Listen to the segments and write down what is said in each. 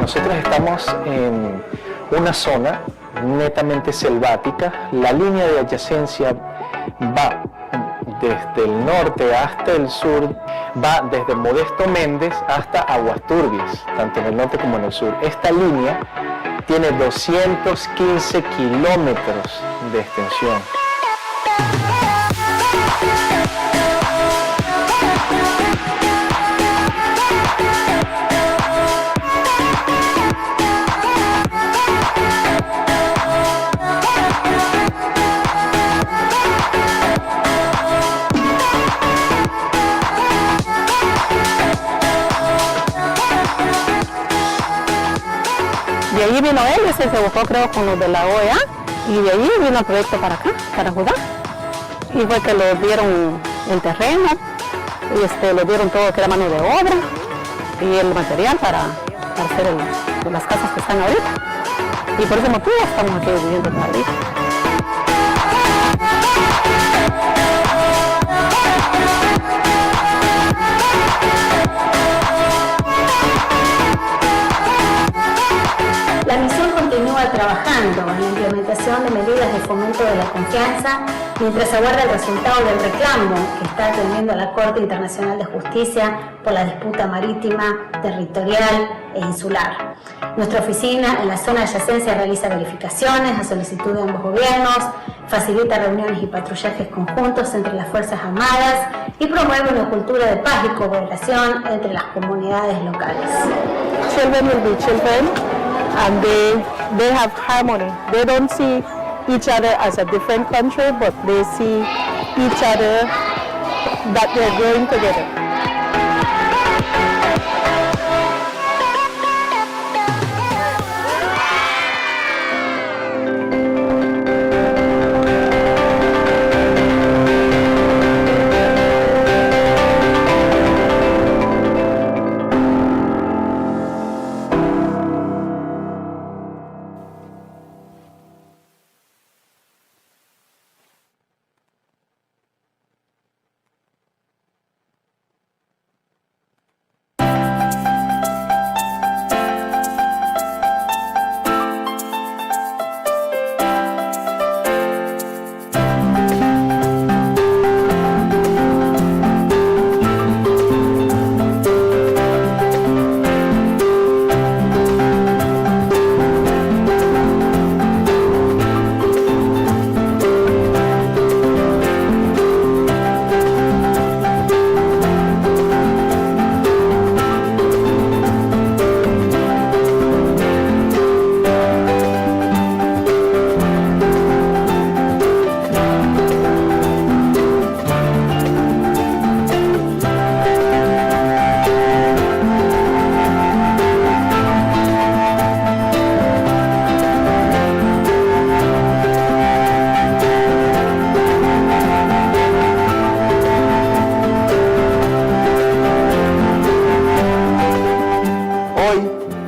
Nosotros estamos en una zona netamente selvática. La línea de adyacencia va desde el norte hasta el sur, va desde Modesto Méndez hasta Aguas Turbias, tanto en el norte como en el sur. Esta línea tiene 215 kilómetros de extensión. De allí vino él, ese se buscó creo con los de la OEA, y de allí vino el proyecto para acá, para Judá. Y fue que le dieron el terreno, y le dieron todo que era mano de obra y el material para hacer las casas que están ahorita. Y por ese motivo estamos aquí viviendo todavía. La misión continúa trabajando en la implementación de medidas de fomento de la confianza mientras aguarda el resultado del reclamo que está atendiendo la Corte Internacional de Justicia por la disputa marítima, territorial e insular. Nuestra oficina en la zona de adyacencia realiza verificaciones a solicitud de ambos gobiernos, facilita reuniones y patrullajes conjuntos entre las Fuerzas Armadas y promueve una cultura de paz y cooperación entre las comunidades locales. Children will be children, and they have harmony. They don't see each other as a different country, but they see each other that they're growing together.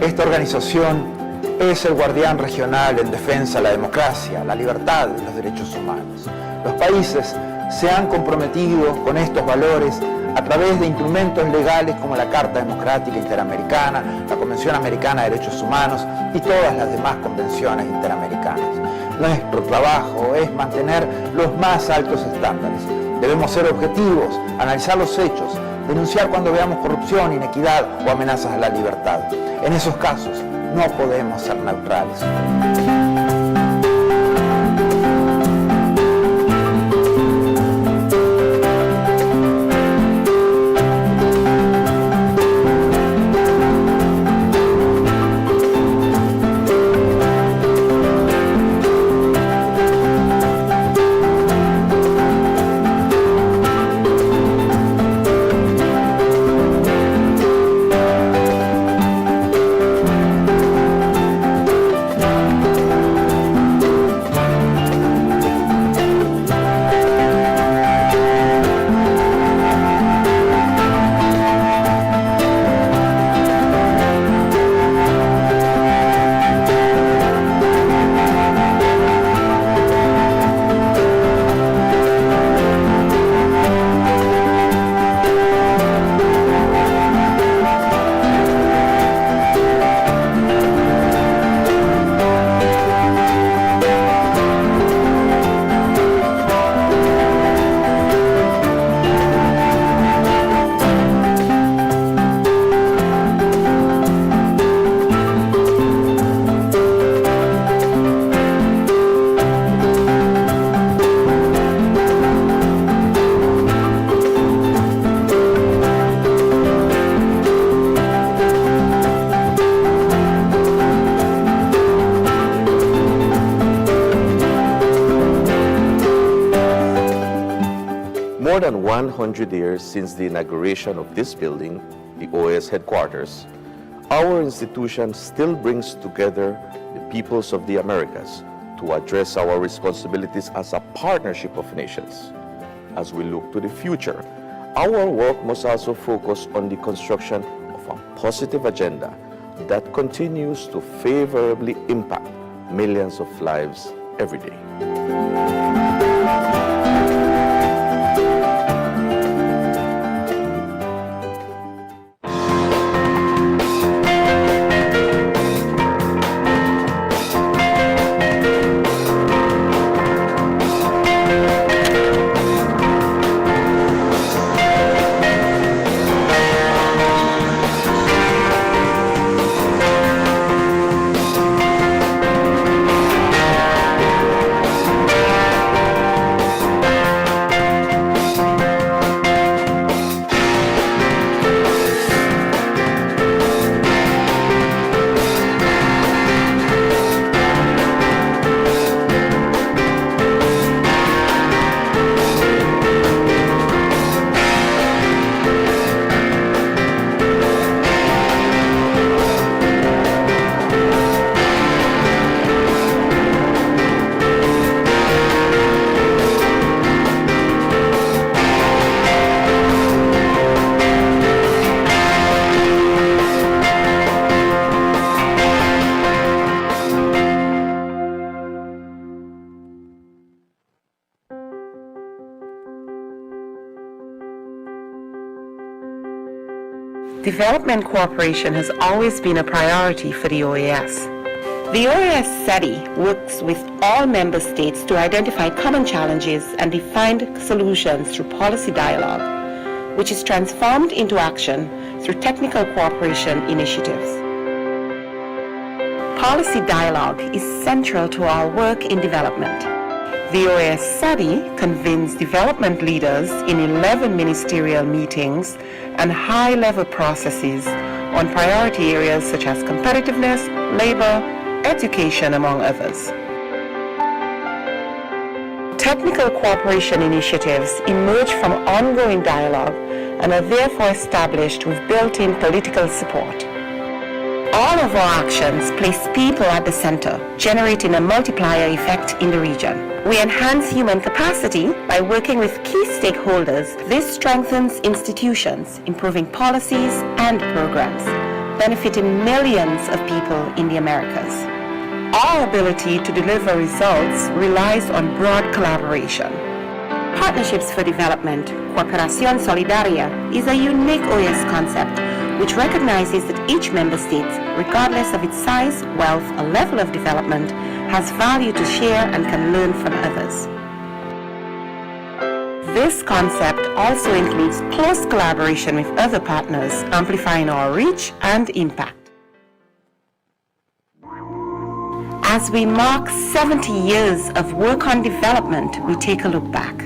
Esta organización es el guardián regional en defensa de la democracia, la libertad y los derechos humanos. Los países se han comprometido con estos valores a través de instrumentos legales como la Carta Democrática Interamericana, la Convención Americana de Derechos Humanos y todas las demás convenciones interamericanas. Nuestro trabajo es mantener los más altos estándares. Debemos ser objetivos, analizar los hechos, denunciar cuando veamos corrupción, inequidad o amenazas a la libertad. En esos casos no podemos ser neutrales. more than 100 years since the inauguration of this building, the OAS headquarters, our institution still brings together the peoples of the Americas to address our responsibilities as a partnership of nations. As we look to the future, our work must also focus on the construction of a positive agenda that continues to favorably impact millions of lives every day. Development cooperation has always been a priority for the OAS. The OAS SETI works with all member states to identify common challenges and define solutions through policy dialogue, which is transformed into action through technical cooperation initiatives. Policy dialogue is central to our work in development. The OAS SETI convenes development leaders in 11 ministerial meetings and high-level processes on priority areas such as competitiveness, labor, education, among others. Technical cooperation initiatives emerge from ongoing dialogue and are therefore established with built-in political support. All of our actions place people at the center, generating a multiplier effect in the region. We enhance human capacity by working with key stakeholders. This strengthens institutions, improving policies and programs, benefiting millions of people in the Americas. Our ability to deliver results relies on broad collaboration. Partnerships for Development, Cooperación Solidaria, is a unique OAS concept which recognizes that each member state, regardless of its size, wealth, or level of development, has value to share and can learn from others. This concept also includes close collaboration with other partners, amplifying our reach and impact. As we mark 70 years of work on development, we take a look back.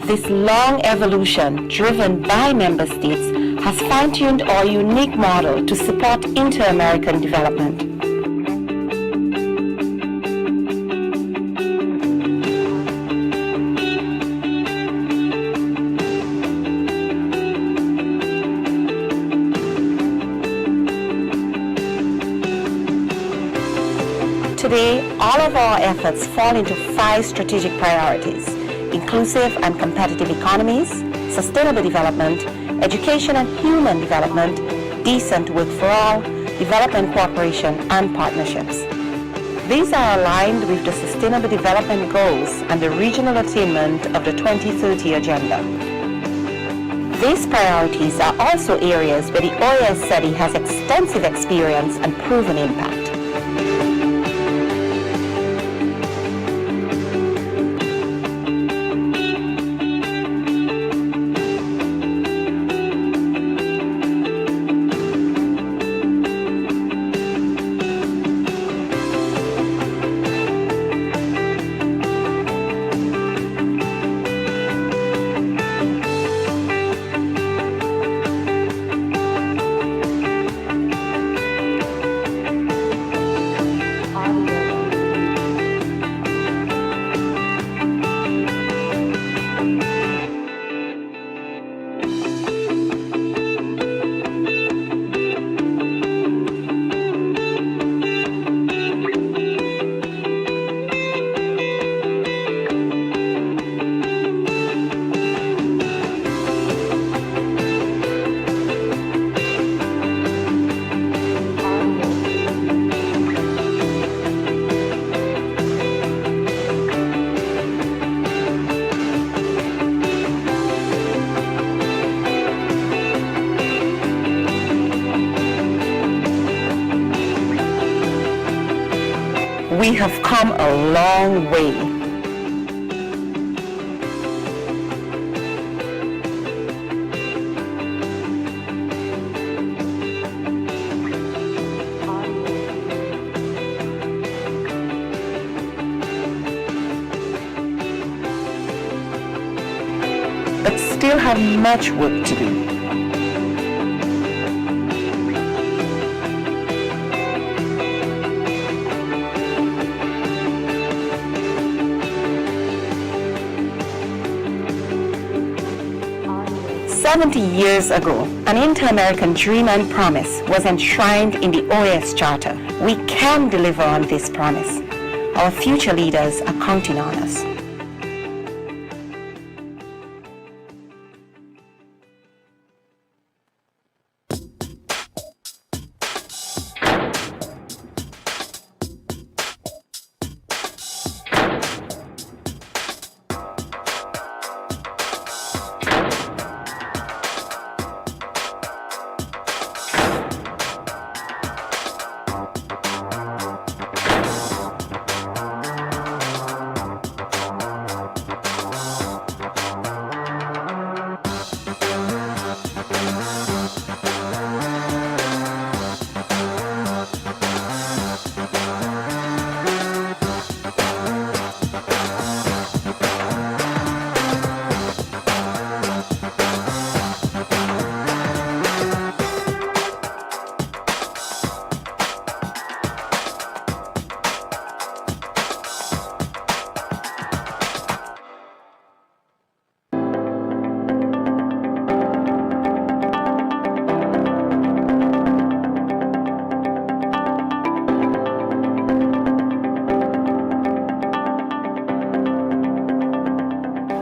This long evolution, driven by member states, has fine-tuned our unique model to support inter-American development. Today, all of our efforts fall into 5 strategic priorities: inclusive and competitive economies, sustainable development, education and human development, decent work for all, development cooperation and partnerships. These are aligned with the Sustainable Development Goals and the regional attainment of the 2030 Agenda. These priorities are also areas where the OAS study has extensive experience and proven impact. We have come a long way. But still have much work to do. "70 years ago, an inter-American dream and promise was enshrined in the OAS Charter. We can deliver on this promise. Our future leaders are counting on us."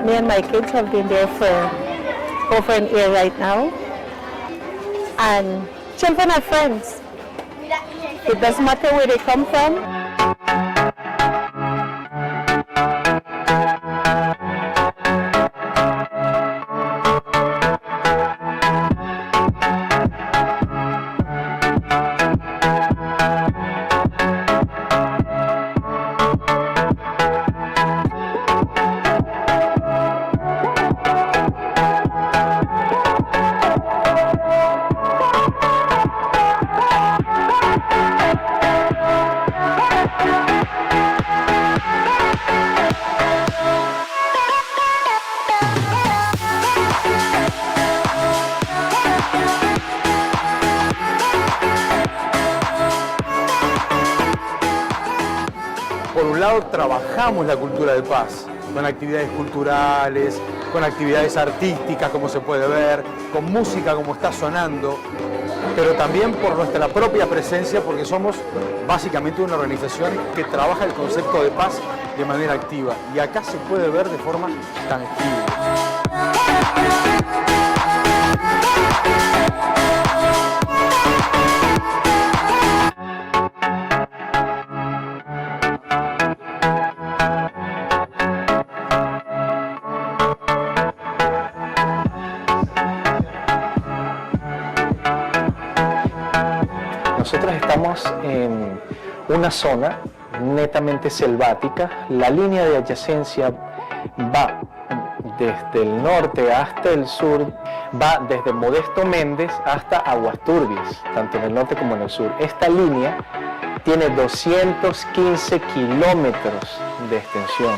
Me and my kids have been there for over an year right now. And children are friends. It doesn't matter where they come from. Por un lado, trabajamos la cultura de paz, con actividades culturales, con actividades artísticas, como se puede ver, con música como está sonando, pero también por nuestra propia presencia, porque somos básicamente una organización que trabaja el concepto de paz de manera activa. Y acá se puede ver de forma tangible. Nosotros estamos en una zona netamente selvática. La línea de adyacencia va desde el norte hasta el sur, va desde Modesto Méndez hasta Aguas Turbias, tanto en el norte como en el sur. Esta línea tiene 215 kilómetros de extensión.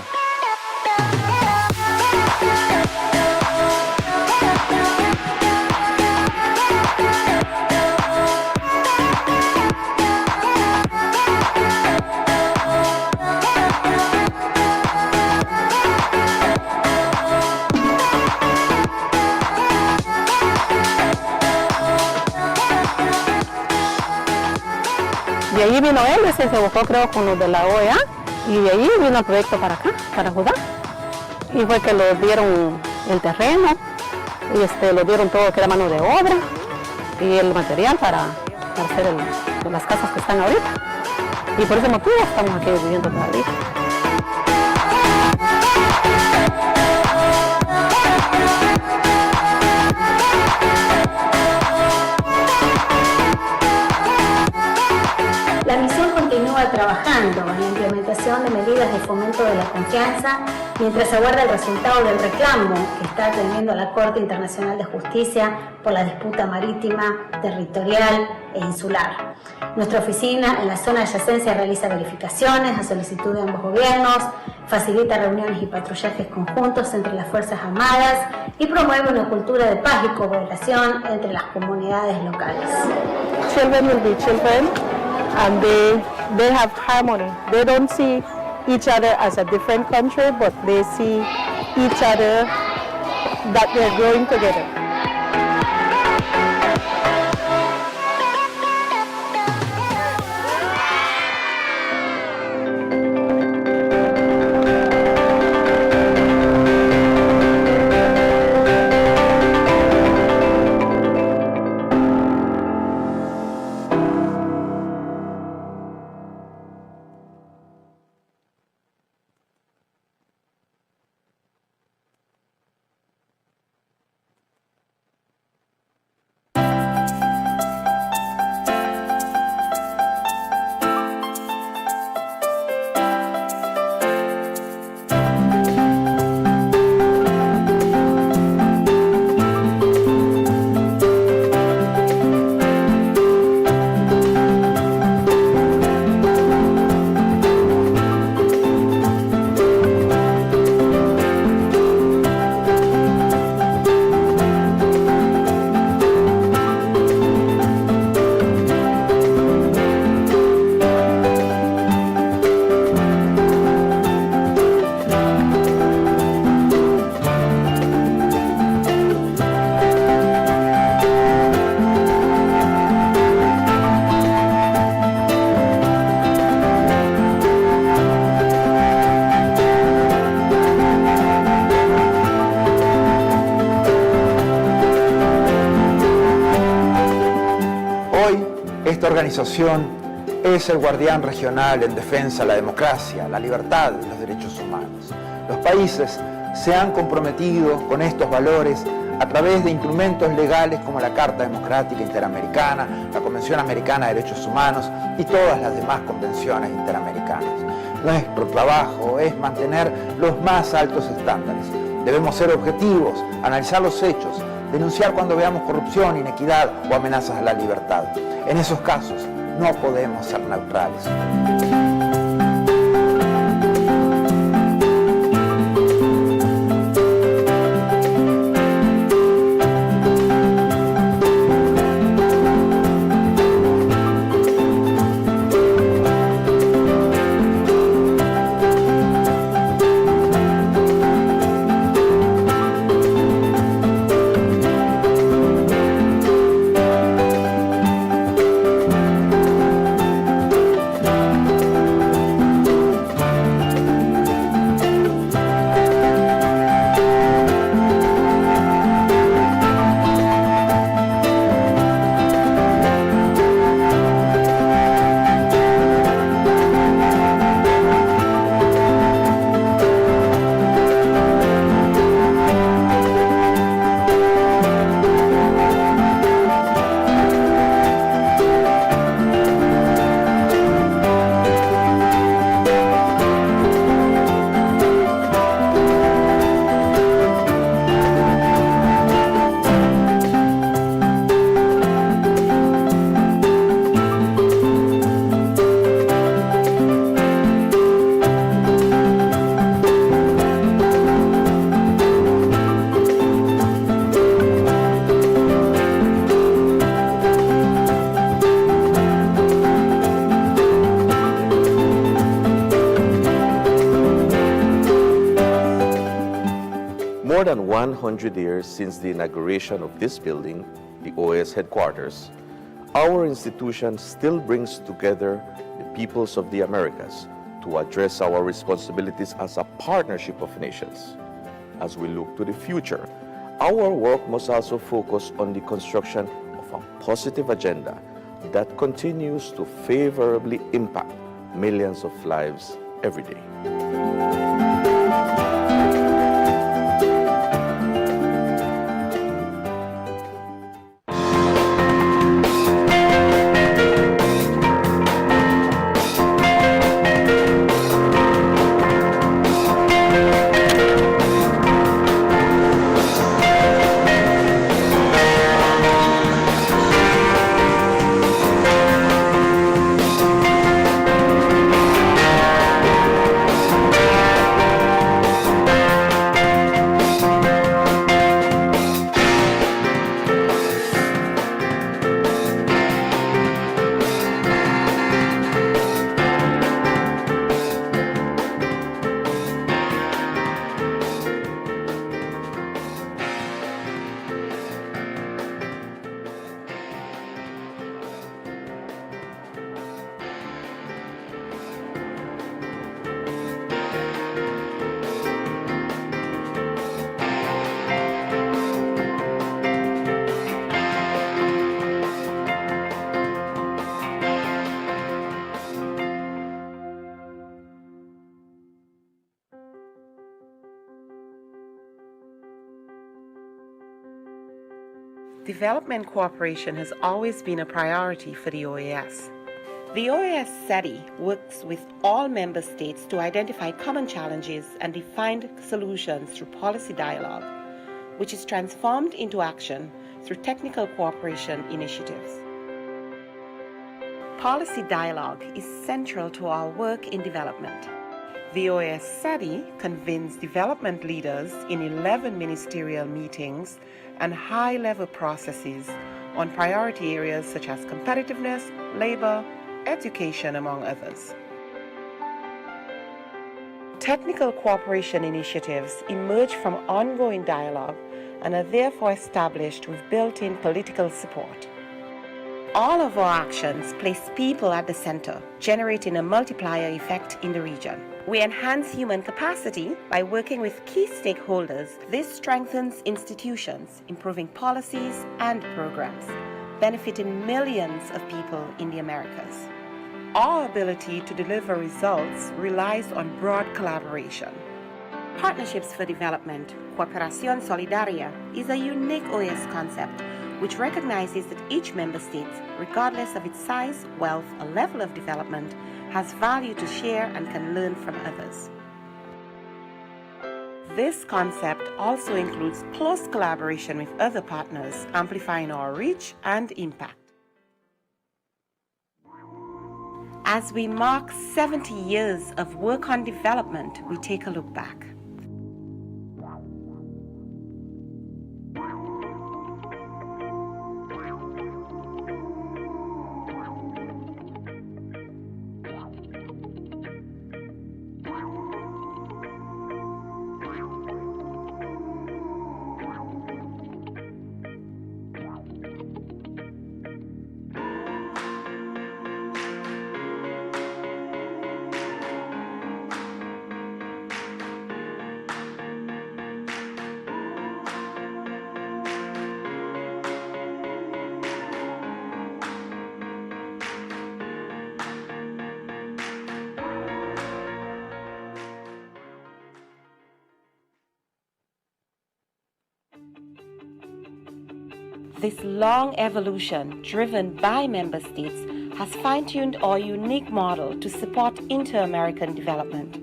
De allí vino él, se buscó creo con los de la OEA, y de allí vino el proyecto para acá, para Judá. Y fue que le dieron el terreno, y le dieron todo que era mano de obra, y el material para hacer las casas que están ahorita. Y por ese motivo estamos aquí viviendo todavía. La misión continúa trabajando en la implementación de medidas de fomento de la confianza mientras aguarda el resultado del reclamo que está atendiendo la Corte Internacional de Justicia por la disputa marítima, territorial e insular. Nuestra oficina en la zona de adyacencia realiza verificaciones a solicitud de ambos gobiernos, facilita reuniones y patrullajes conjuntos entre las Fuerzas Armadas y promueve una cultura de paz y cooperación entre las comunidades locales. Children will be children, and they have harmony. They don't see each other as a different country, but they see each other that they're growing together. Esta organización es el guardián regional en defensa de la democracia, la libertad y los derechos humanos. Los países se han comprometido con estos valores a través de instrumentos legales como la Carta Democrática Interamericana, la Convención Americana de Derechos Humanos y todas las demás convenciones interamericanas. Nuestro trabajo es mantener los más altos estándares. Debemos ser objetivos, analizar los hechos, denunciar cuando veamos corrupción, inequidad o amenazas a la libertad. En esos casos no podemos ser neutrales. more than 100 years since the inauguration of this building, the OAS headquarters, our institution still brings together the peoples of the Americas to address our responsibilities as a partnership of nations. As we look to the future, our work must also focus on the construction of a positive agenda that continues to favorably impact millions of lives every day. Development cooperation has always been a priority for the OAS. The OAS SETI works with all member states to identify common challenges and define solutions through policy dialogue, which is transformed into action through technical cooperation initiatives. Policy dialogue is central to our work in development. The OAS SETI convenes development leaders in 11 ministerial meetings and high-level processes on priority areas such as competitiveness, labor, education, among others. Technical cooperation initiatives emerge from ongoing dialogue and are therefore established with built-in political support. All of our actions place people at the center, generating a multiplier effect in the region. We enhance human capacity by working with key stakeholders. This strengthens institutions, improving policies and programs, benefiting millions of people in the Americas. Our ability to deliver results relies on broad collaboration. Partnerships for Development, Cooperación Solidaria, is a unique OAS concept which recognizes that each member state, regardless of its size, wealth, or level of development, has value to share and can learn from others. This concept also includes close collaboration with other partners, amplifying our reach and impact. As we mark 70 years of work on development, we take a look back. This long evolution, driven by member states, has fine-tuned our unique model to support inter-American development.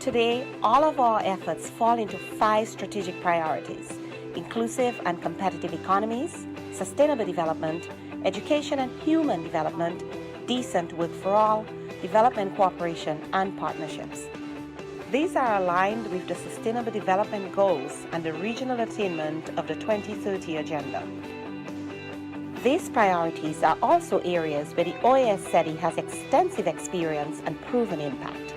Today, all of our efforts fall into 5 strategic priorities: inclusive and competitive economies, sustainable development, education and human development, decent work for all, development cooperation and partnerships. These are aligned with the Sustainable Development Goals and the regional attainment of the 2030 Agenda. These priorities are also areas where the OAS SETI has extensive experience and proven impact.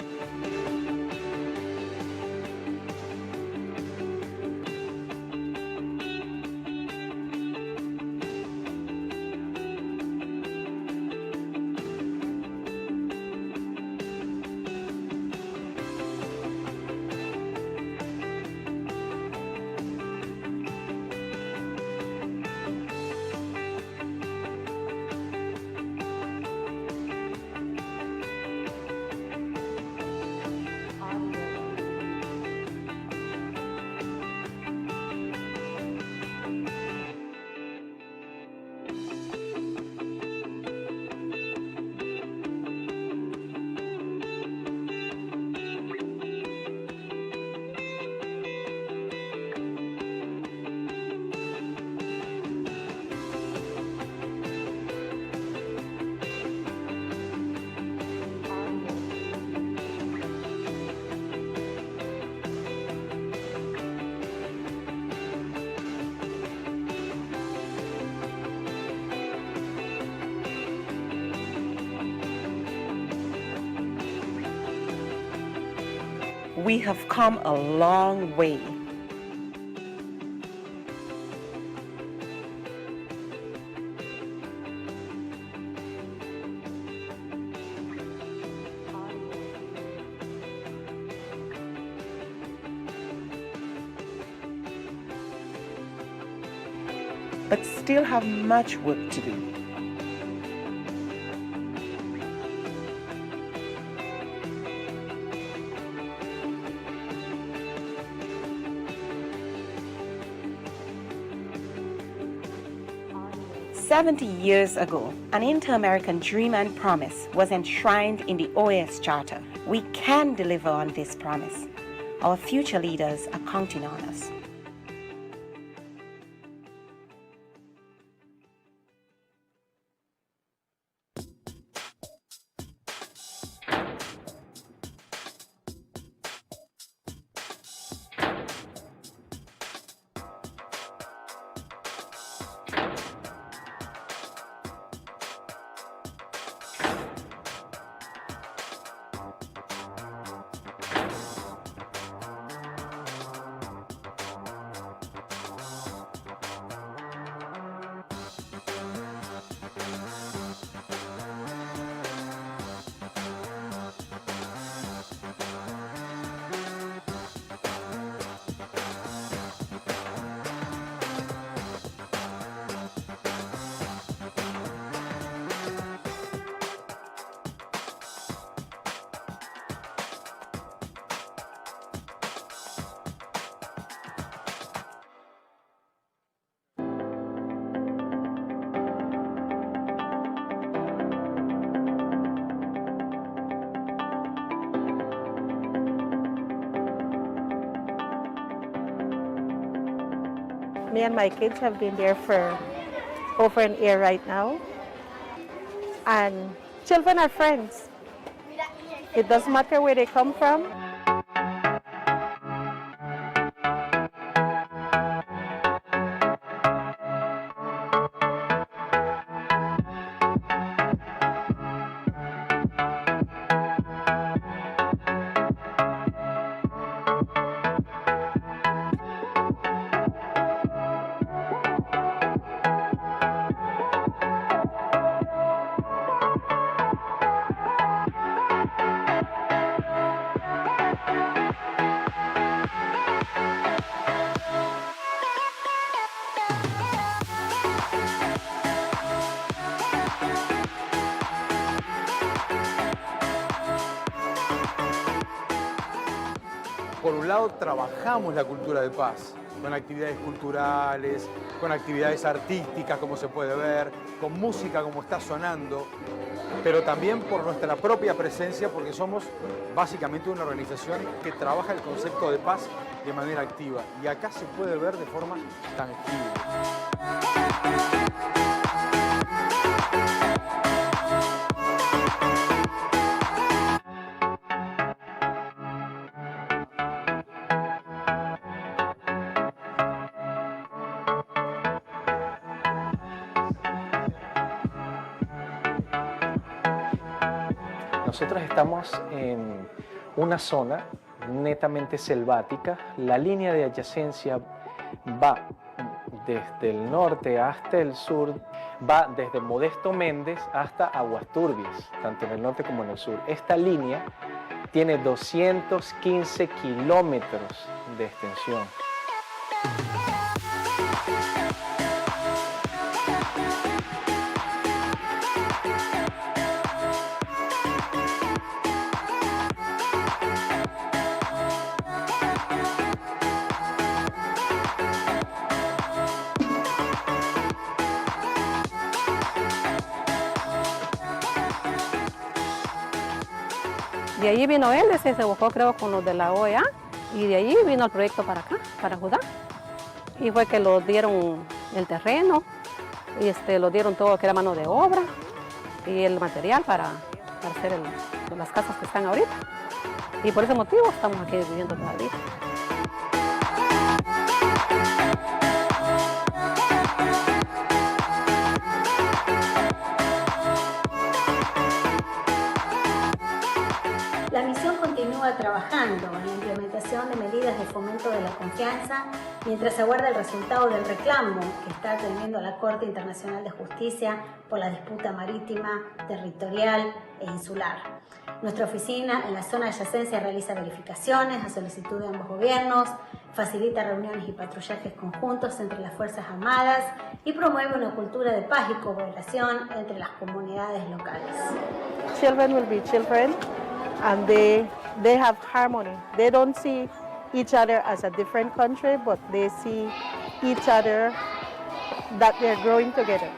We have come a long way. But still have much work to do. "70 years ago, an inter-American dream and promise was enshrined in the OAS Charter. We can deliver on this promise. Our future leaders are counting on us." Me and my kids have been there for over an year right now. And children are friends. It doesn't matter where they come from. Por un lado, trabajamos la cultura de paz, con actividades culturales, con actividades artísticas, como se puede ver, con música, como está sonando, pero también por nuestra propia presencia, porque somos básicamente una organización que trabaja el concepto de paz de manera activa. Y acá se puede ver de forma tangible. nosotros estamos en una zona netamente selvática. La línea de adyacencia va desde el norte hasta el sur, va desde Modesto Méndez hasta Aguas Turbias, tanto en el norte como en el sur. Esta línea tiene 215 kilómetros de extensión. De allí vino él, se buscó creo con los de la OEA y de allí vino el proyecto para acá, para Judá. Y fue que lo dieron el terreno y lo dieron todo lo que era mano de obra y el material para hacer las casas que están ahorita. Y por ese motivo estamos aquí viviendo todavía. La misión continúa trabajando en la implementación de medidas de fomento de la confianza mientras aguarda el resultado del reclamo que está atendiendo la Corte Internacional de Justicia por la disputa marítima, territorial e insular. Nuestra oficina en la zona de adyacencia realiza verificaciones a solicitud de ambos gobiernos, facilita reuniones y patrullajes conjuntos entre las Fuerzas Armadas y promueve una cultura de paz y cooperación entre las comunidades locales. Children will be children, and they have harmony. They don't see each other as a different country, but they see each other that they're growing together.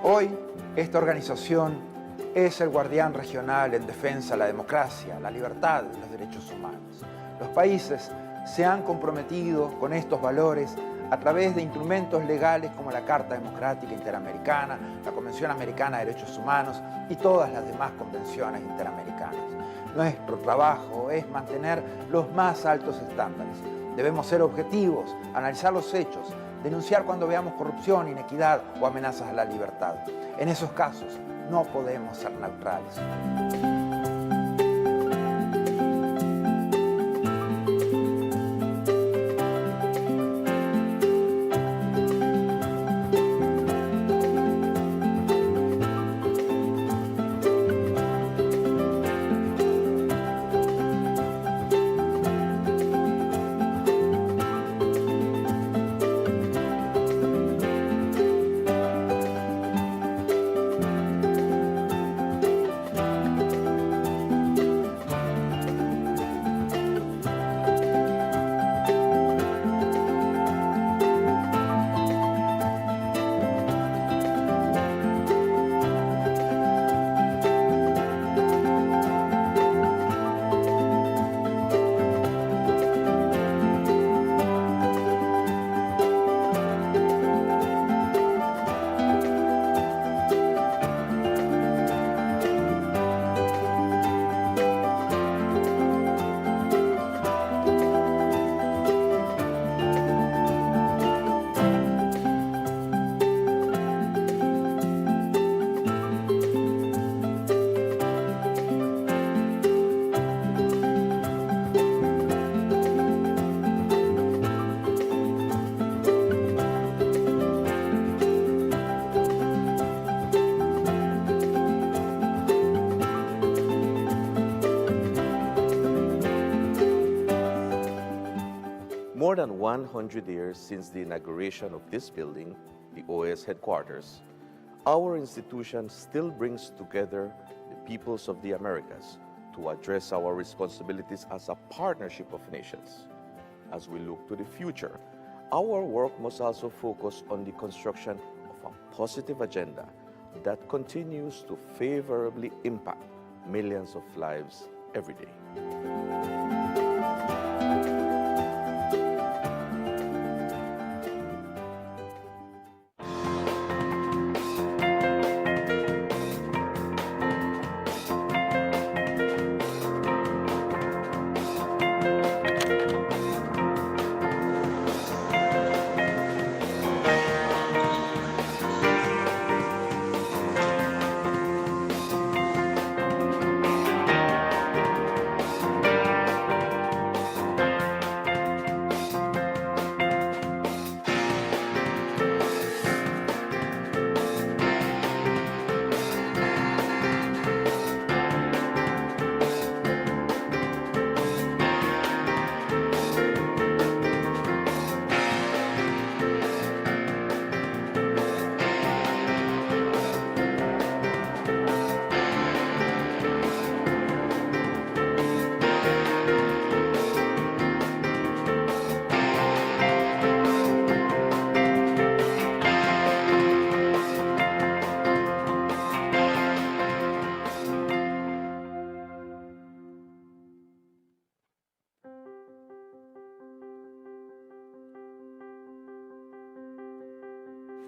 Hoy, esta organización es el guardián regional en defensa de la democracia, la libertad y los derechos humanos. Los países se han comprometido con estos valores a través de instrumentos legales como la Carta Democrática Interamericana, la Convención Americana de Derechos Humanos y todas las demás convenciones interamericanas. Nuestro trabajo es mantener los más altos estándares. Debemos ser objetivos, analizar los hechos, denunciar cuando veamos corrupción, inequidad o amenazas a la libertad. En esos casos no podemos ser neutrales. more than 100 years since the inauguration of this building, the OAS headquarters, our institution still brings together the peoples of the Americas to address our responsibilities as a partnership of nations. As we look to the future, our work must also focus on the construction of a positive agenda that continues to favorably impact millions of lives every day.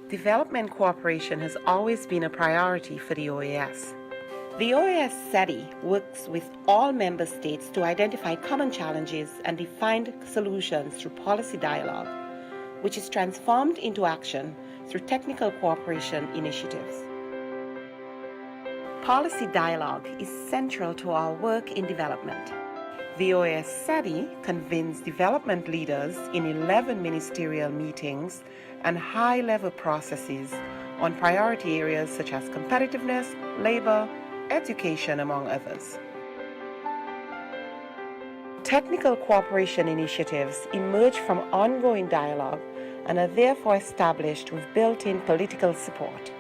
Development cooperation has always been a priority for the OAS. The OAS SETI works with all member states to identify common challenges and find solutions through policy dialogue, which is transformed into action through technical cooperation initiatives. Policy dialogue is central to our work in development. The OAS SETI convenes development leaders in 11 ministerial meetings and high-level processes on priority areas such as competitiveness, labor, education, among others. Technical cooperation initiatives emerge from ongoing dialogue and are therefore established with built-in political support.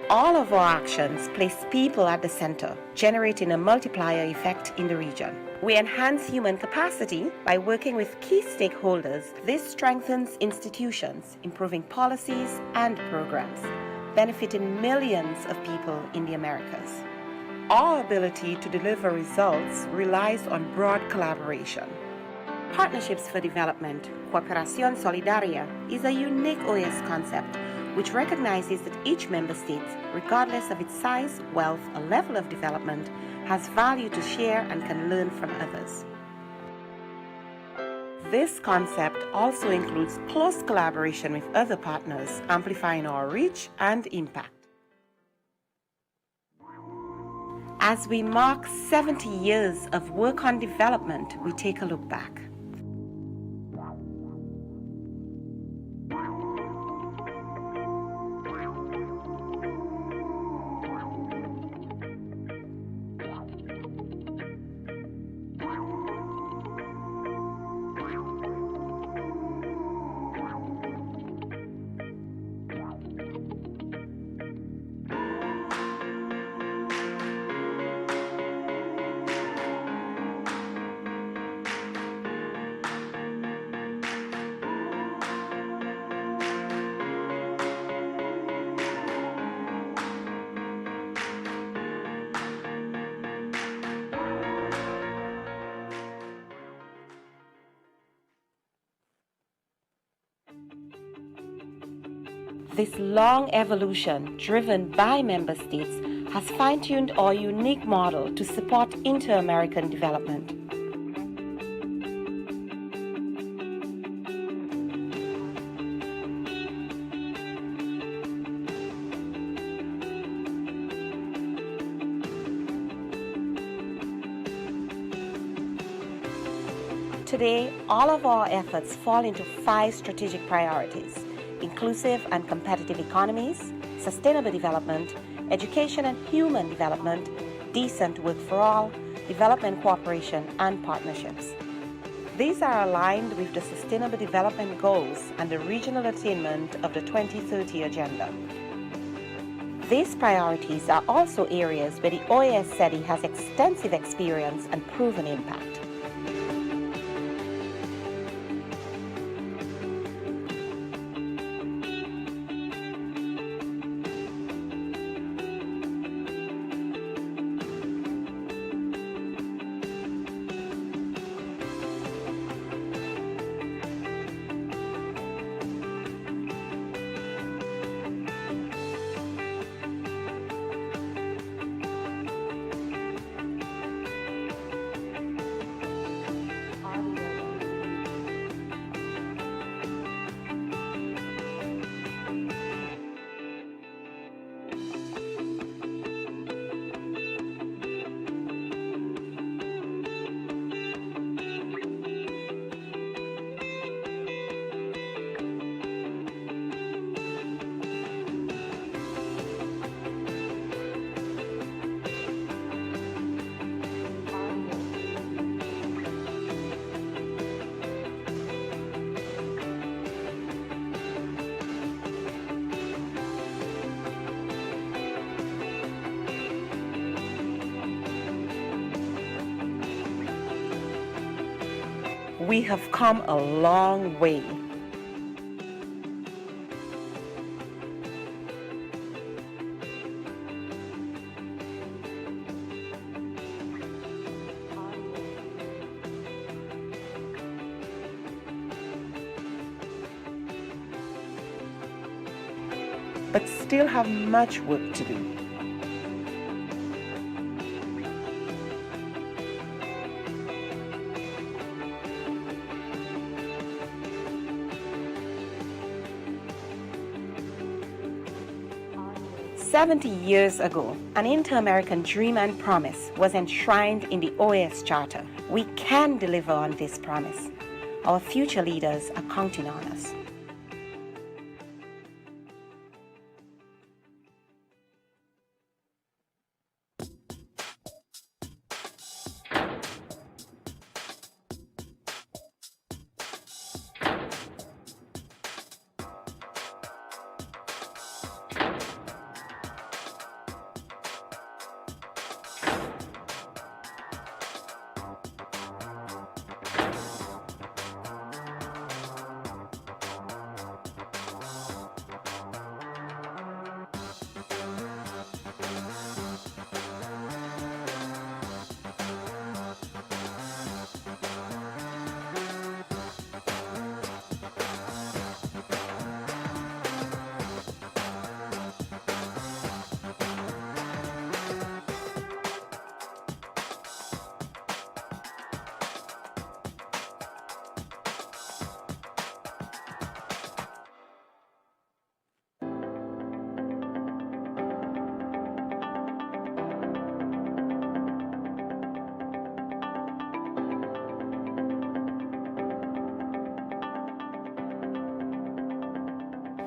All of our actions place people at the center, generating a multiplier effect in the region. We enhance human capacity by working with key stakeholders. This strengthens institutions, improving policies and programs, benefiting millions of people in the Americas. Our ability to deliver results relies on broad collaboration. Partnerships for Development, Cooperación Solidaria, is a unique OAS concept which recognizes that each member state, regardless of its size, wealth, or level of development, has value to share and can learn from others. This concept also includes close collaboration with other partners, amplifying our reach and impact. As we mark 70 years of work on development, we take a look back. This long evolution, driven by member states, has fine-tuned our unique model to support inter-American development. Today, all of our efforts fall into 5 strategic priorities: inclusive and competitive economies, sustainable development, education and human development, decent work for all, development cooperation and partnerships. These are aligned with the Sustainable Development Goals and the regional attainment of the 2030 Agenda. These priorities are also areas where the OAS SETI has extensive experience and proven impact. We have come a long way. But still have much work to do. "70 years ago, an inter-American dream and promise was enshrined in the OAS Charter. We can deliver on this promise. Our future leaders are counting on us."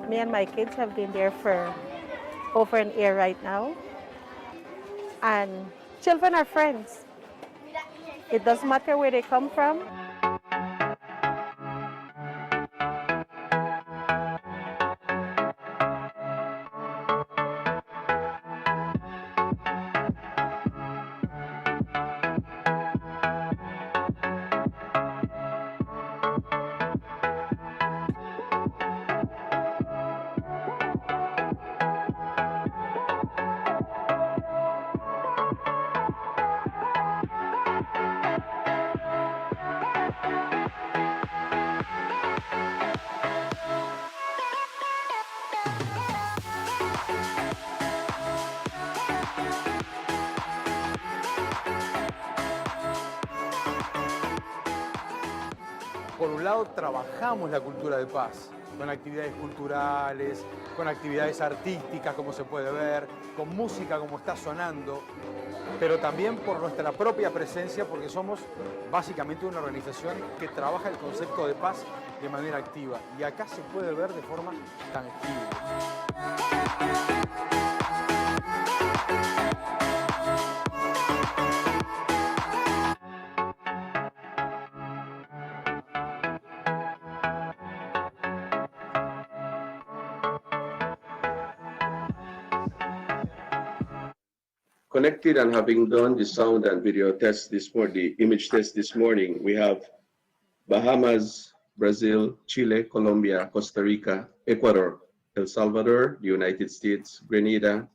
Me and my kids have been there for over an year right now. And children are friends. It doesn't matter where they come from. Por un lado, trabajamos la cultura de paz, con actividades culturales, con actividades artísticas, como se puede ver, con música como está sonando, pero también por nuestra propia presencia, porque somos básicamente una organización que trabaja el concepto de paz de manera activa. Y acá se puede ver de forma tangible. Connected and having done the sound and video test this morning, the image test this morning, we have Bahamas, Brazil, Chile, Colombia, Costa Rica, Ecuador, El Salvador, the United States, Grenada,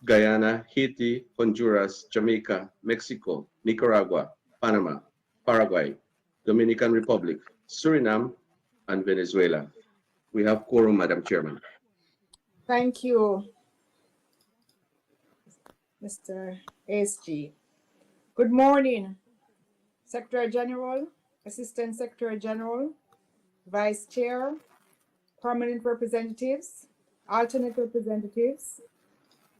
Guyana, Haiti, Honduras, Jamaica, Mexico, Nicaragua, Panama, Paraguay, Dominican Republic, Suriname, and Venezuela. We have quorum, Madam Chairman. Thank you, Mr. SG. Good morning, Secretary General, Assistant Secretary General, Vice Chair, permanent representatives, alternate representatives,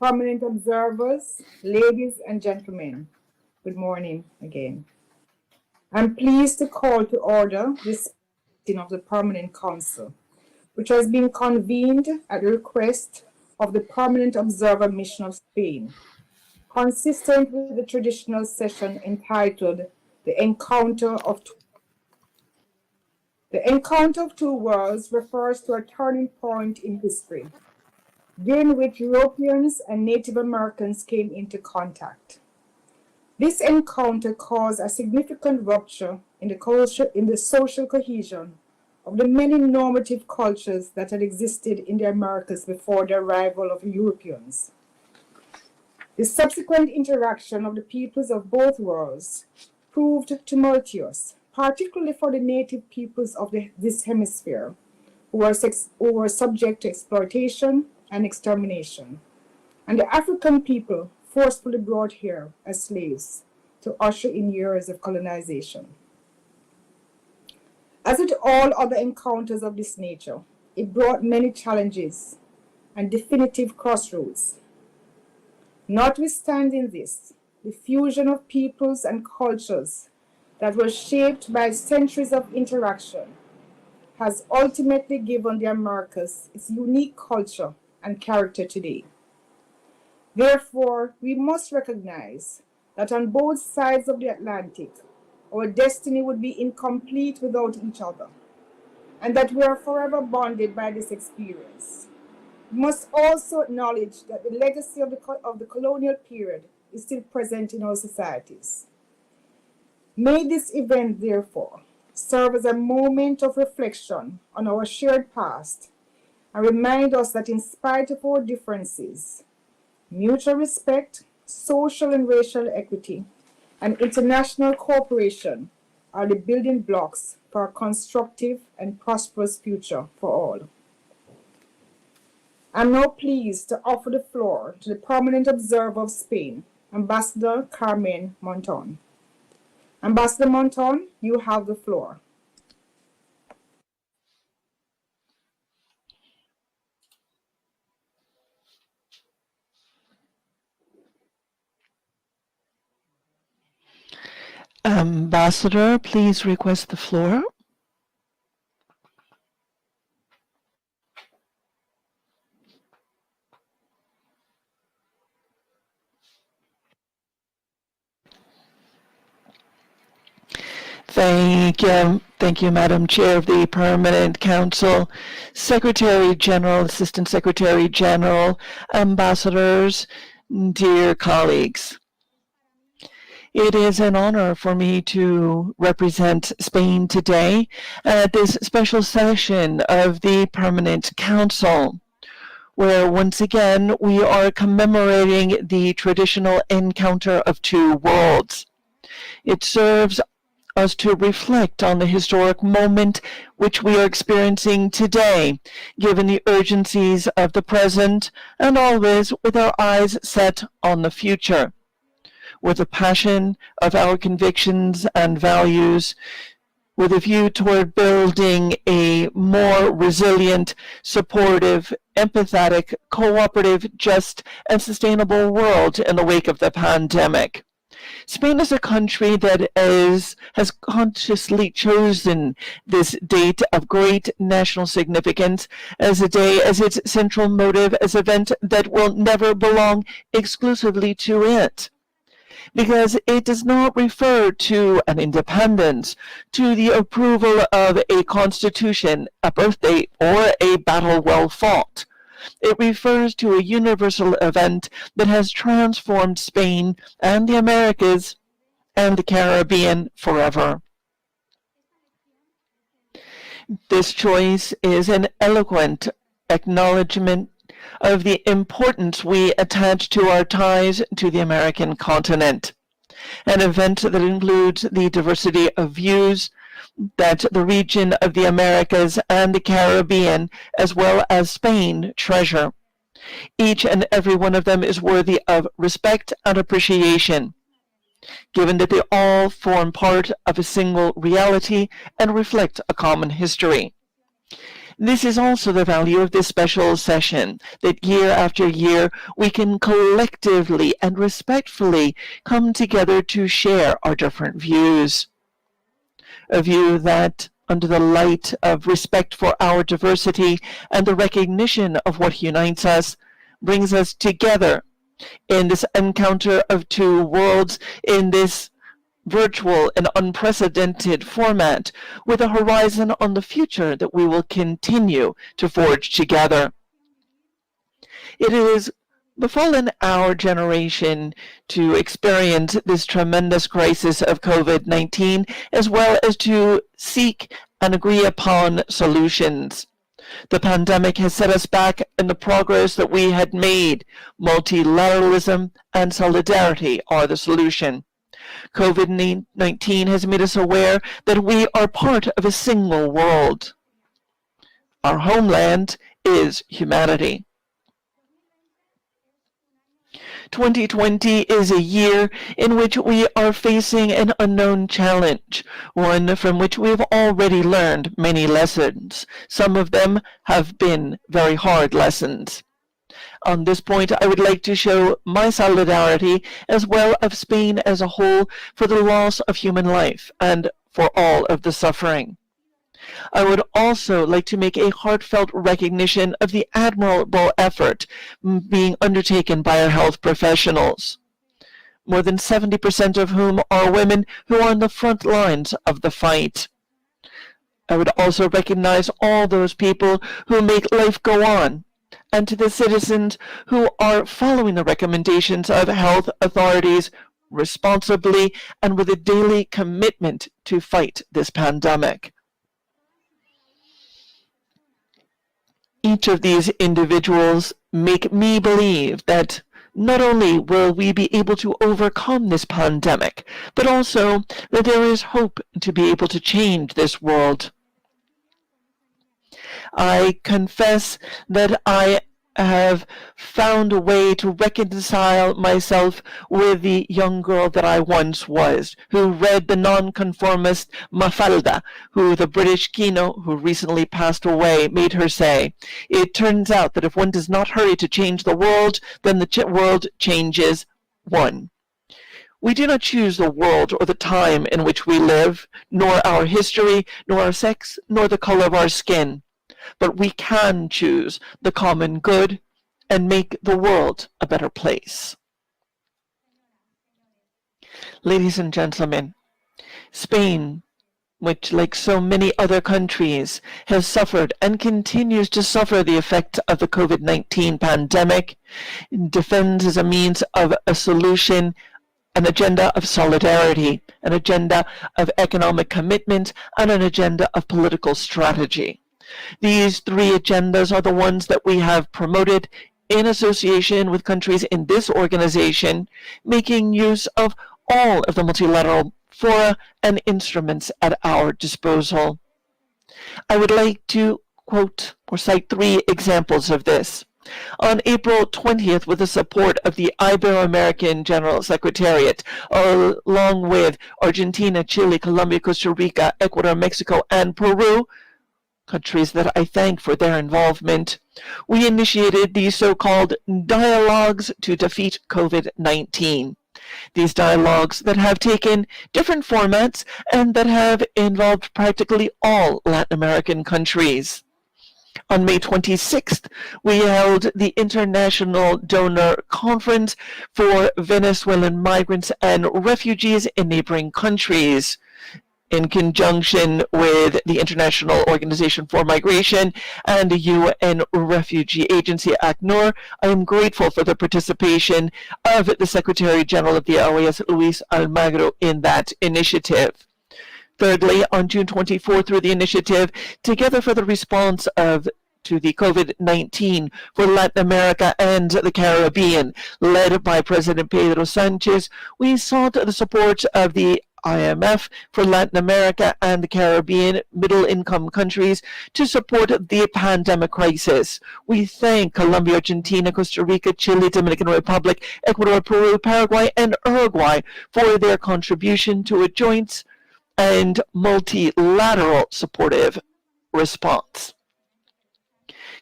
permanent observers, ladies and gentlemen. Good morning again. I'm pleased to call to order this meeting of the Permanent Council, which has been convened at the request of the Permanent Observer Mission of Spain, consistent with the traditional session entitled The Encounter of Two. The Encounter of Two Worlds refers to a turning point in history, during which Europeans and Native Americans came into contact. This encounter caused a significant rupture in the social cohesion of the many normative cultures that had existed in the Americas before the arrival of Europeans. The subsequent interaction of the peoples of both worlds proved tumultuous, particularly for the native peoples of this hemisphere, who were subject to exploitation and extermination, and the African people forcefully brought here as slaves to usher in years of colonization. As with all other encounters of this nature, it brought many challenges and definitive crossroads. Notwithstanding this, the fusion of peoples and cultures that were shaped by centuries of interaction has ultimately given the Americas its unique culture and character today. Therefore, we must recognize that on both sides of the Atlantic, our destiny would be incomplete without each other, and that we are forever bonded by this experience. We must also acknowledge that the legacy of the colonial period is still present in our societies. May this event, therefore, serve as a moment of reflection on our shared past and remind us that in spite of our differences, mutual respect, social and racial equity, and international cooperation are the building blocks for a constructive and prosperous future for all. I'm now pleased to offer the floor to the Permanent Observer of Spain, Ambassador Carmen Monton. Ambassador Monton, you have the floor. Ambassador, please request the floor. Thank you, Madam Chair of the Permanent Council, Secretary General, Assistant Secretary General, ambassadors, dear colleagues. It is an honor for me to represent Spain today at this special session of the Permanent Council, where once again we are commemorating the traditional encounter of two worlds. It serves us to reflect on the historic moment which we are experiencing today, given the urgencies of the present, and always with our eyes set on the future. With the passion of our convictions and values, with a view toward building a more resilient, supportive, empathetic, cooperative, just, and sustainable world in the wake of the pandemic. Spain is a country that has consciously chosen this date of great national significance as a day, as its central motive, as an event that will never belong exclusively to it, because it does not refer to an independence, to the approval of a constitution, a birthday, or a battle well fought, It refers to a universal event that has transformed Spain and the Americas and the Caribbean forever. This choice is an eloquent acknowledgement of the importance we attach to our ties to the American continent, an event that includes the diversity of views that the region of the Americas and the Caribbean, as well as Spain, treasure. Each and every one of them is worthy of respect and appreciation, given that they all form part of a single reality and reflect a common history. This is also the value of this special session, that year after year we can collectively and respectfully come together to share our different views. A view that, under the light of respect for our diversity and the recognition of what unites us, brings us together in this encounter of two worlds, in this virtual and unprecedented format, with a horizon on the future that we will continue to forge together. It is befallen our generation to experience this tremendous crisis of COVID-19, as well as to seek and agree upon solutions. The pandemic has set us back in the progress that we had made. Multilateralism and solidarity are the solution. COVID-19 has made us aware that we are part of a single world. Our homeland is humanity. 2020 is a year in which we are facing an unknown challenge, one from which we have already learned many lessons. Some of them have been very hard lessons. On this point, I would like to show my solidarity, as well of Spain as a whole, for the loss of human life and for all of the suffering. I would also like to make a heartfelt recognition of the admirable effort being undertaken by our health professionals, more than 70% of whom are women who are on the front lines of the fight. I would also recognize all those people who make life go on, and to the citizens who are following the recommendations of health authorities responsibly and with a daily commitment to fight this pandemic. Each of these individuals make me believe that not only will we be able to overcome this pandemic, but also that there is hope to be able to change this world. I confess that I have found a way to reconcile myself with the young girl that I once was, who read the nonconformist Mafalda, who the British Kino, who recently passed away, made her say, "It turns out that if one does not hurry to change the world, then the world changes one." We do not choose the world or the time in which we live, nor our history, nor our sex, nor the color of our skin. But we can choose the common good and make the world a better place. Ladies and gentlemen, Spain, which, like so many other countries, has suffered and continues to suffer the effect of the COVID-19 pandemic, defends as a means of a solution an agenda of solidarity, an agenda of economic commitment, and an agenda of political strategy. These three agendas are the ones that we have promoted in association with countries in this organization, making use of all of the multilateral fora and instruments at our disposal. I would like to quote or cite three examples of this. On April 20th, with the support of the Ibero-American General Secretariat, along with Argentina, Chile, Colombia, Costa Rica, Ecuador, Mexico, and Peru, countries that I thank for their involvement, we initiated the so-called dialogues to defeat COVID-19. These dialogues that have taken different formats and that have involved practically all Latin American countries. On May 26th, we held the International Donor Conference for Venezuelan migrants and refugees in neighboring countries. in conjunction with the International Organization for Migration and the UN Refugee Agency, ACNUR. I am grateful for the participation of the Secretary General of the OAS, Luis Almagro, in that initiative. Thirdly, on June 24th, through the initiative Together for the Response to the COVID-19 for Latin America and the Caribbean, led by President Pedro Sanchez, we sought the support of the IMF for Latin America and the Caribbean middle-income countries to support the pandemic crisis. We thank Colombia, Argentina, Costa Rica, Chile, Dominican Republic, Ecuador, Peru, Paraguay, and Uruguay for their contribution to a joint and multilateral supportive response.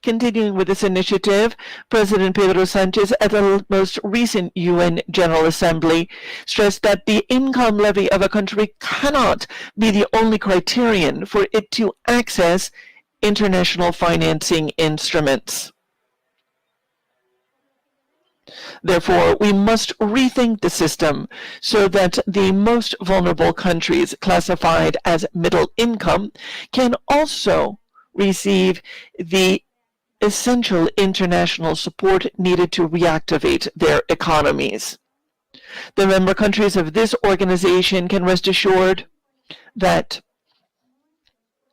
Continuing with this initiative, President Pedro Sanchez, at the most recent UN General Assembly, stressed that the income levy of a country cannot be the only criterion for it to access international financing instruments. Therefore, we must rethink the system so that the most vulnerable countries classified as middle income can also receive the essential international support needed to reactivate their economies. The member countries of this organization can rest assured that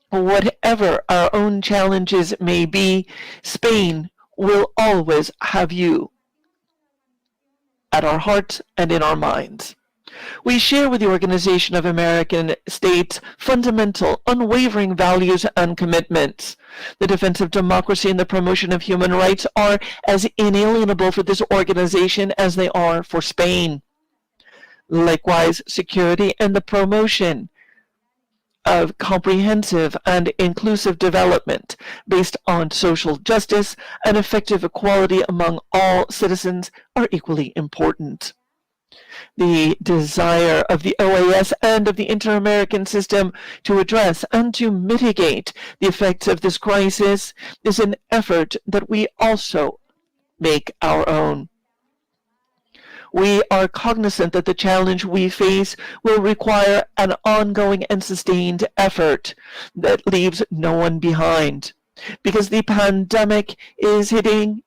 whatever our own challenges may be, Spain will always have you at our hearts and in our minds. We share with the Organization of American States fundamental, unwavering values and commitments. The defense of democracy and the promotion of human rights are as inalienable for this organization as they are for Spain. Likewise, security and the promotion of comprehensive and inclusive development based on social justice and effective equality among all citizens are equally important. The desire of the OAS and of the inter-American system to address and to mitigate the effects of this crisis is an effort that we also make our own. We are cognizant that the challenge we face will require an ongoing and sustained effort that leaves no one behind, because the pandemic is hitting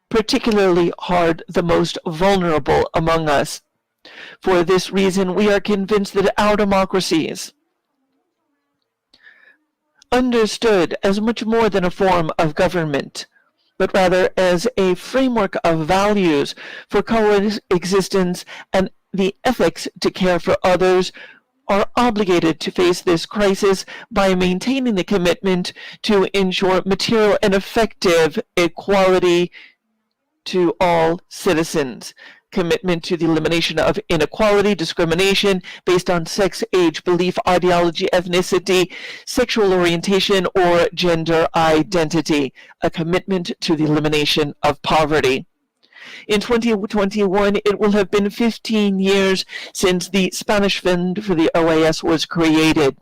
particularly hard the most vulnerable among us. For this reason, we are convinced that our democracies, understood as much more than a form of government, but rather as a framework of values for coexistence and the ethics to care for others, are obligated to face this crisis by maintaining the commitment to ensure material and effective equality to all citizens, commitment to the elimination of inequality, discrimination based on sex, age, belief, ideology, ethnicity, sexual orientation, or gender identity, a commitment to the elimination of poverty. In 2021, it will have been 15 years since the Spanish Fund for the OAS was created.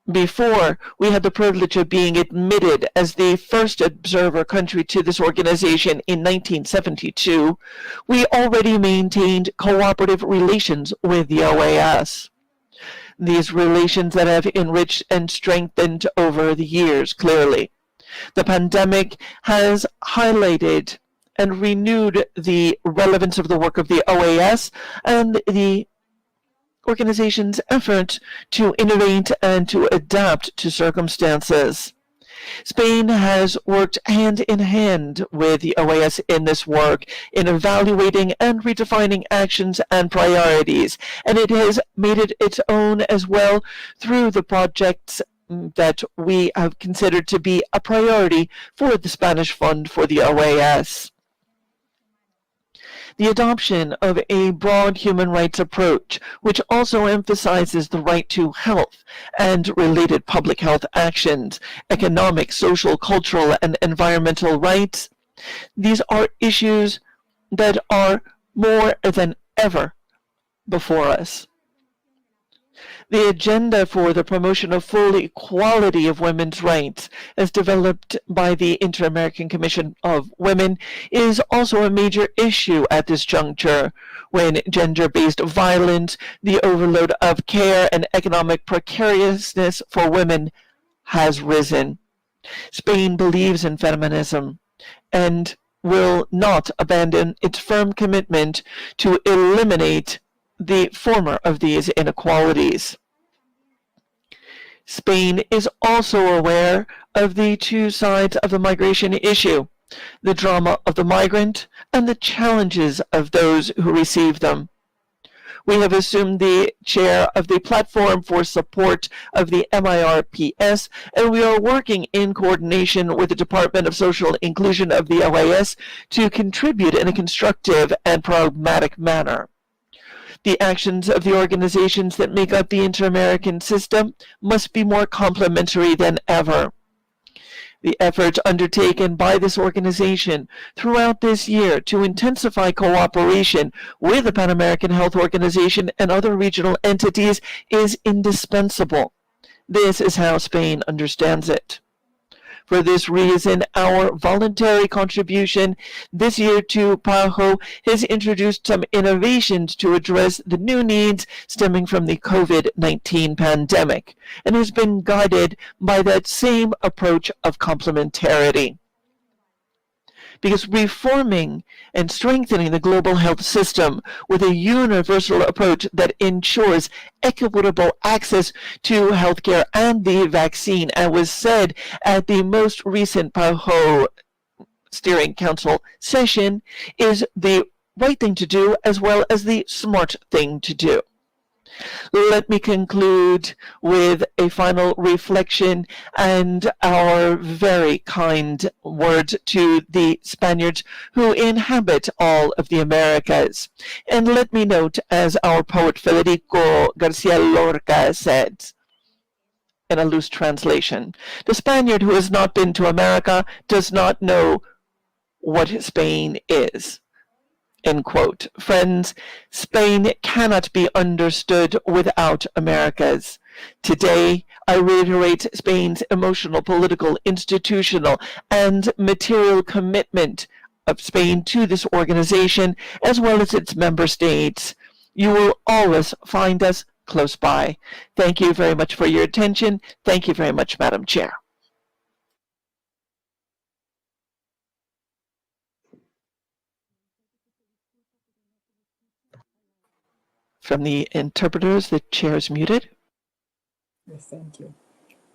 Before, we had the privilege of being admitted as the first observer country to this organization in 1972. We already maintained cooperative relations with the OAS. These relations that have enriched and strengthened over the years, clearly. The pandemic has highlighted and renewed the relevance of the work of the OAS and the organization's effort to innovate and to adapt to circumstances. Spain has worked hand in hand with the OAS in this work, in evaluating and redefining actions and priorities, and it has made it its own as well through the projects that we have considered to be a priority for the Spanish Fund for the OAS. The adoption of a broad human rights approach, which also emphasizes the right to health and related public health actions, economic, social, cultural, and environmental rights. These are issues that are more than ever before us. The agenda for the promotion of full equality of women's rights, as developed by the Inter-American Commission of Women, is also a major issue at this juncture, when gender-based violence, the overload of care, and economic precariousness for women has risen. Spain believes in feminism and will not abandon its firm commitment to eliminate the former of these inequalities. Spain is also aware of the two sides of the migration issue, the drama of the migrant and the challenges of those who receive them. We have assumed the chair of the platform for support of the MIRPS, and we are working in coordination with the Department of Social Inclusion of the OAS to contribute in a constructive and pragmatic manner. The actions of the organizations that make up the Inter-American system must be more complementary than ever. The effort undertaken by this organization throughout this year to intensify cooperation with the Pan American Health Organization and other regional entities is indispensable. This is how Spain understands it. For this reason, our voluntary contribution this year to PAHO has introduced some innovations to address the new needs stemming from the COVID-19 pandemic, and has been guided by that same approach of complementarity. Because reforming and strengthening the global health system with a universal approach that ensures equitable access to healthcare and the vaccine, as was said at the most recent PAHO Steering Council session, is the right thing to do as well as the smart thing to do. Let me conclude with a final reflection and our very kind words to the Spaniards who inhabit all of the Americas. And let me note, as our poet Federico Garcia Lorca said, in a loose translation, the Spaniard who has not been to America does not know what Spain is. End quote. Friends, Spain cannot be understood without Americas. Today, I reiterate Spain's emotional, political, institutional, and material commitment of Spain to this organization, as well as its member states. You will always find us close by. Thank you very much for your attention. Thank you very much, Madam Chair. From the interpreters, the chair is muted. Yes, thank you.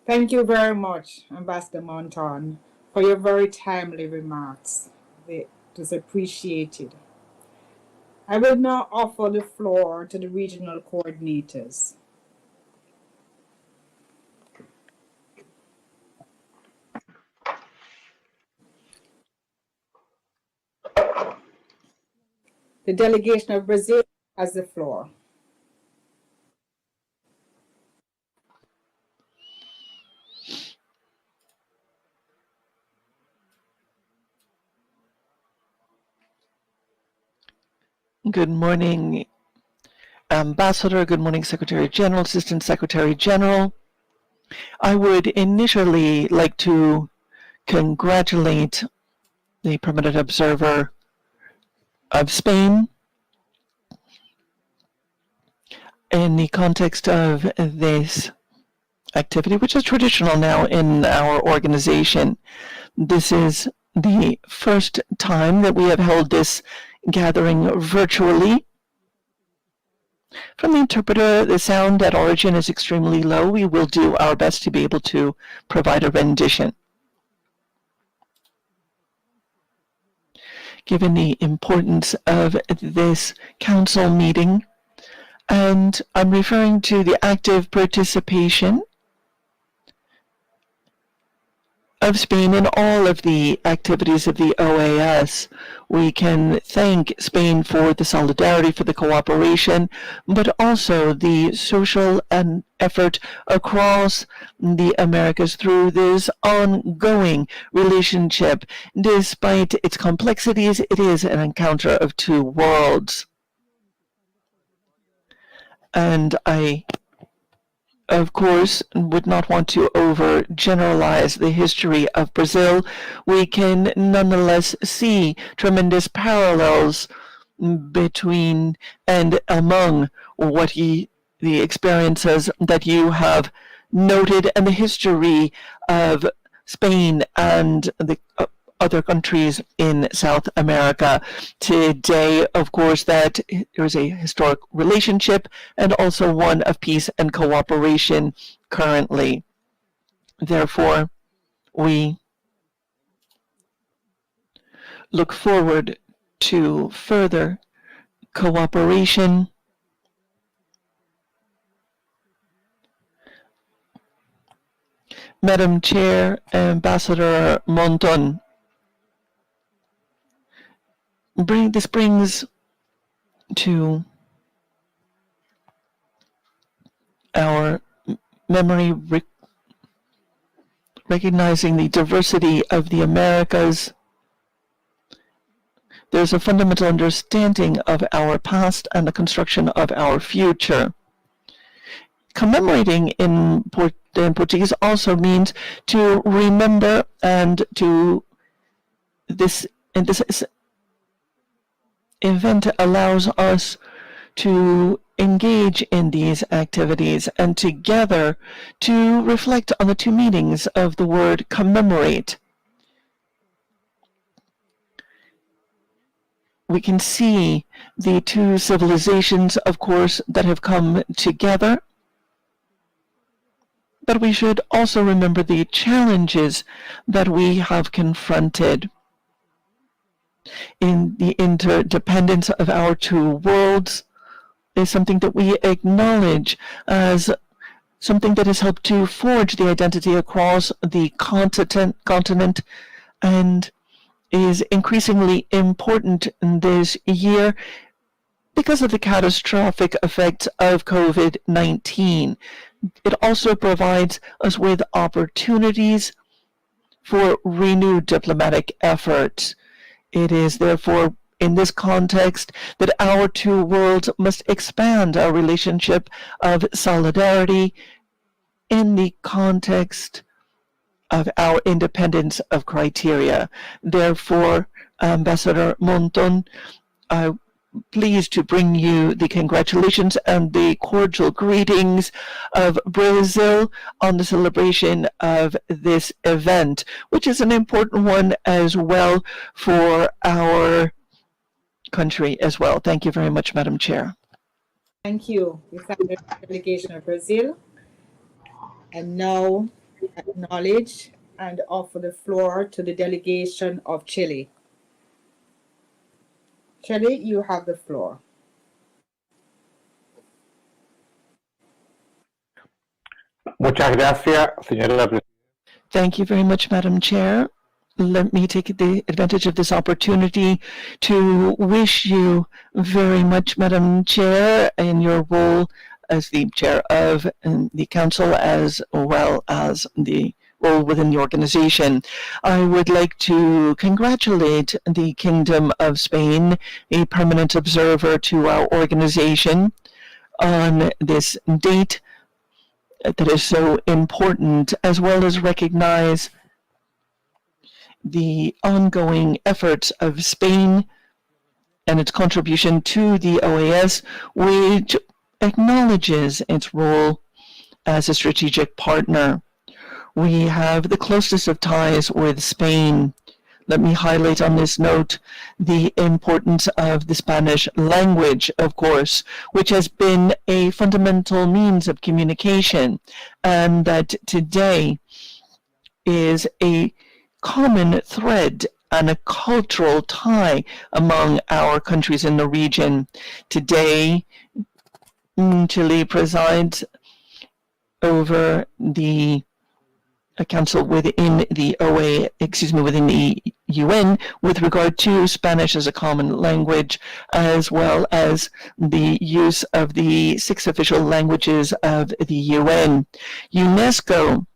Thank you very much, Ambassador Monton, for your very timely remarks. It was appreciated. I will now offer the floor to the regional coordinators. The delegation of Brazil has the floor. Good morning, Ambassador. Good morning, Secretary General, Assistant Secretary General. I would initially like to congratulate the permanent observer of Spain in the context of this activity, which is traditional now in our organization. This is the first time that we have held this gathering virtually. From the interpreter, the sound at origin is extremely low. We will do our best to be able to provide a rendition. Given the importance of this council meeting, and I'm referring to the active participation of Spain in all of the activities of the OAS. We can thank Spain for the solidarity, for the cooperation, but also the social effort across the Americas through this ongoing relationship. Despite its complexities, it is an encounter of two worlds. And I of course, would not want to overgeneralize the history of Brazil, we can nonetheless see tremendous parallels between and among the experiences that you have noted and the history of Spain and the other countries in South America. Today, of course, that there is a historic relationship and also one of peace and cooperation currently. Therefore, we look forward to further cooperation Madam Chair, Ambassador Monton, this brings to our memory recognizing the diversity of the Americas. There's a fundamental understanding of our past and the construction of our future. Commemorating in Portuguese also means to remember, and this event allows us to engage in these activities and together to reflect on the two meanings of the word commemorate. We can see the two civilizations, of course, that have come together, but we should also remember the challenges that we have confronted in the interdependence of our two worlds is something that we acknowledge as something that has helped to forge the identity across the continent and is increasingly important in this year because of the catastrophic effects of COVID-19. It also provides us with opportunities for renewed diplomatic efforts. It is therefore in this context that our two worlds must expand our relationship of solidarity in the context of our independence of criteria. Therefore, Ambassador Monton, I'm pleased to bring you the congratulations and the cordial greetings of Brazil on the celebration of this event, which is an important one as well for our country as well. Thank you very much, Madam Chair. Thank you. We thank the delegation of Brazil. And now acknowledge and offer the floor to the delegation of Chile. Chile, you have the floor. Muchas gracias, señora Presidenta. Thank you very much, Madam Chair. Let me take the advantage of this opportunity to wish you very much, Madam Chair, in your role as the chair of the council as well as the role within the organization. I would like to congratulate the Kingdom of Spain, a permanent observer to our organization, on this date that is so important, as well as recognize the ongoing efforts of Spain and its contribution to the OAS, which acknowledges its role as a strategic partner. We have the closest of ties with Spain. Let me highlight on this note the importance of the Spanish language, of course, which has been a fundamental means of communication, and that today is a common thread and a cultural tie among our countries in the region. Today, Chile presides over the council within the within the UN with regard to Spanish as a common language, as well as the use of the 6 official languages of the UN. UNESCO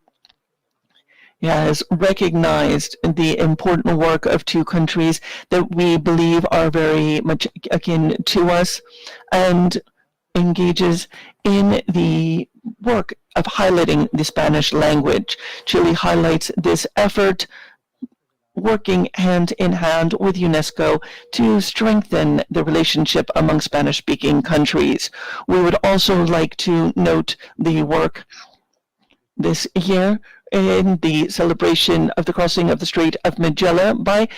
has recognized the important work of two countries that we believe are very much akin to us and engages in the work of highlighting the Spanish language. Chile highlights this effort working hand in hand with UNESCO to strengthen the relationship among Spanish-speaking countries. We would also like to note the work this year in the celebration of the crossing of the Strait of Magellan by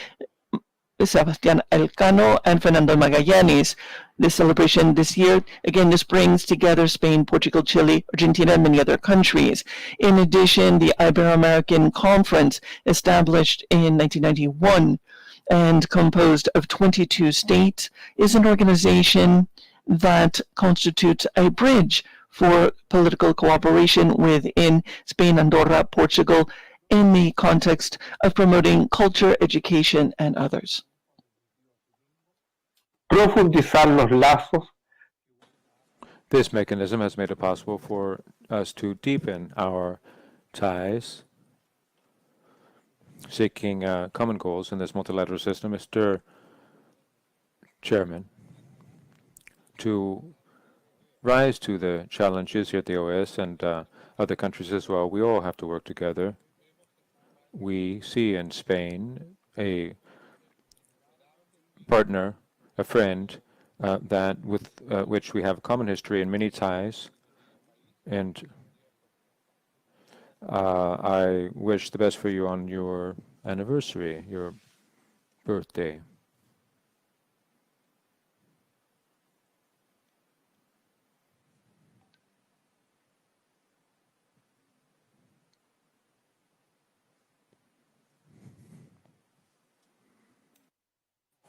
Sebastián Elcano and Fernando Magallanes. This celebration this year, again, this brings together Spain, Portugal, Chile, Argentina, and many other countries. In addition, the Ibero-American Conference, established in 1991 and composed of 22 states, is an organization that constitutes a bridge for political cooperation within Spain, Andorra, Portugal, in the context of promoting culture, education, and others. Profundizar los lazos. This mechanism has made it possible for us to deepen our ties, seeking common goals in this multilateral system. Mr. Chairman, to rise to the challenges here at the OAS and other countries as well, we all have to work together. We see in Spain a partner, a friend, that with which we have a common history and many ties. And I wish the best for you on your anniversary, your birthday.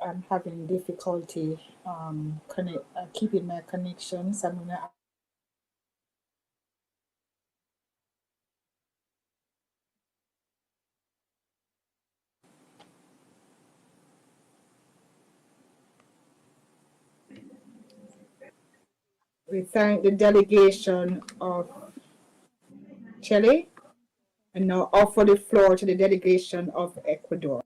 I'm having difficulty keeping my connections. I'm gonna we thank the delegation of Chile and now offer the floor to the delegation of Ecuador.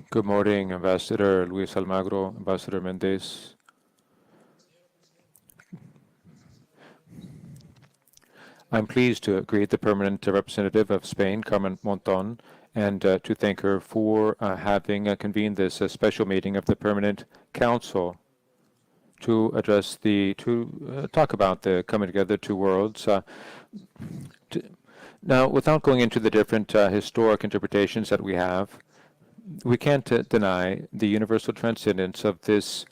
Good morning, Ambassador Luis Almagro, Ambassador Mendez. I'm pleased to greet the permanent representative of Spain, Carmen Monton, and to thank her for having convened this special meeting of the Permanent Council to address talk about the coming together two worlds. Now, without going into the different historic interpretations that we have, we can't deny the universal transcendence of this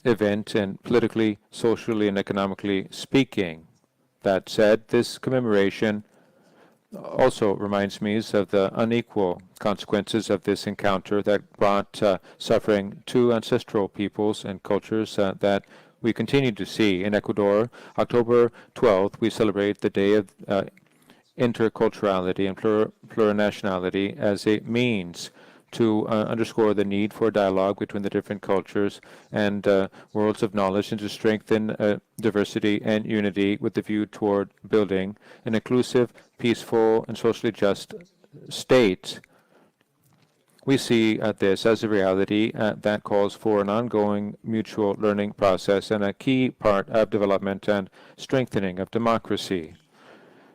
event, and politically, socially, and economically speaking. That said, this commemoration also reminds me of the unequal consequences of this encounter that brought suffering to ancestral peoples and cultures that we continue to see. In Ecuador, October 12th, we celebrate the Day of Interculturality and Plurinationality as a means to underscore the need for dialogue between the different cultures and worlds of knowledge, and to strengthen diversity and unity with the view toward building an inclusive, peaceful, and socially just state. We see this as a reality that calls for an ongoing mutual learning process and a key part of development and strengthening of democracy.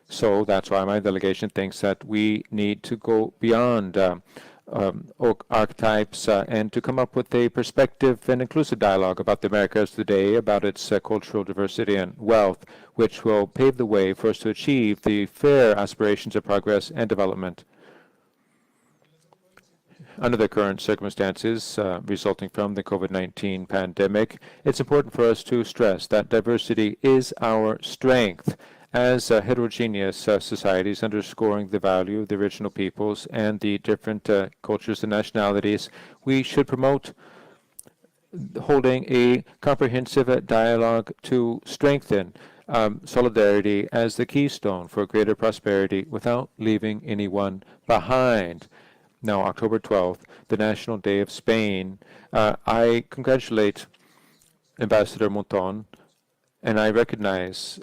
So that's why my delegation thinks that we need to go beyond archetypes and to come up with a perspective and inclusive dialogue about the Americas today, about its cultural diversity and wealth, which will pave the way for us to achieve the fair aspirations of progress and development. Under the current circumstances resulting from the COVID-19 pandemic, it's important for us to stress that diversity is our strength. As heterogeneous societies, underscoring the value of the original peoples and the different cultures and nationalities, we should promote holding a comprehensive dialogue to strengthen solidarity as the keystone for greater prosperity without leaving anyone behind. Now, October 12th, the National Day of Spain, I congratulate Ambassador Monton, and I recognize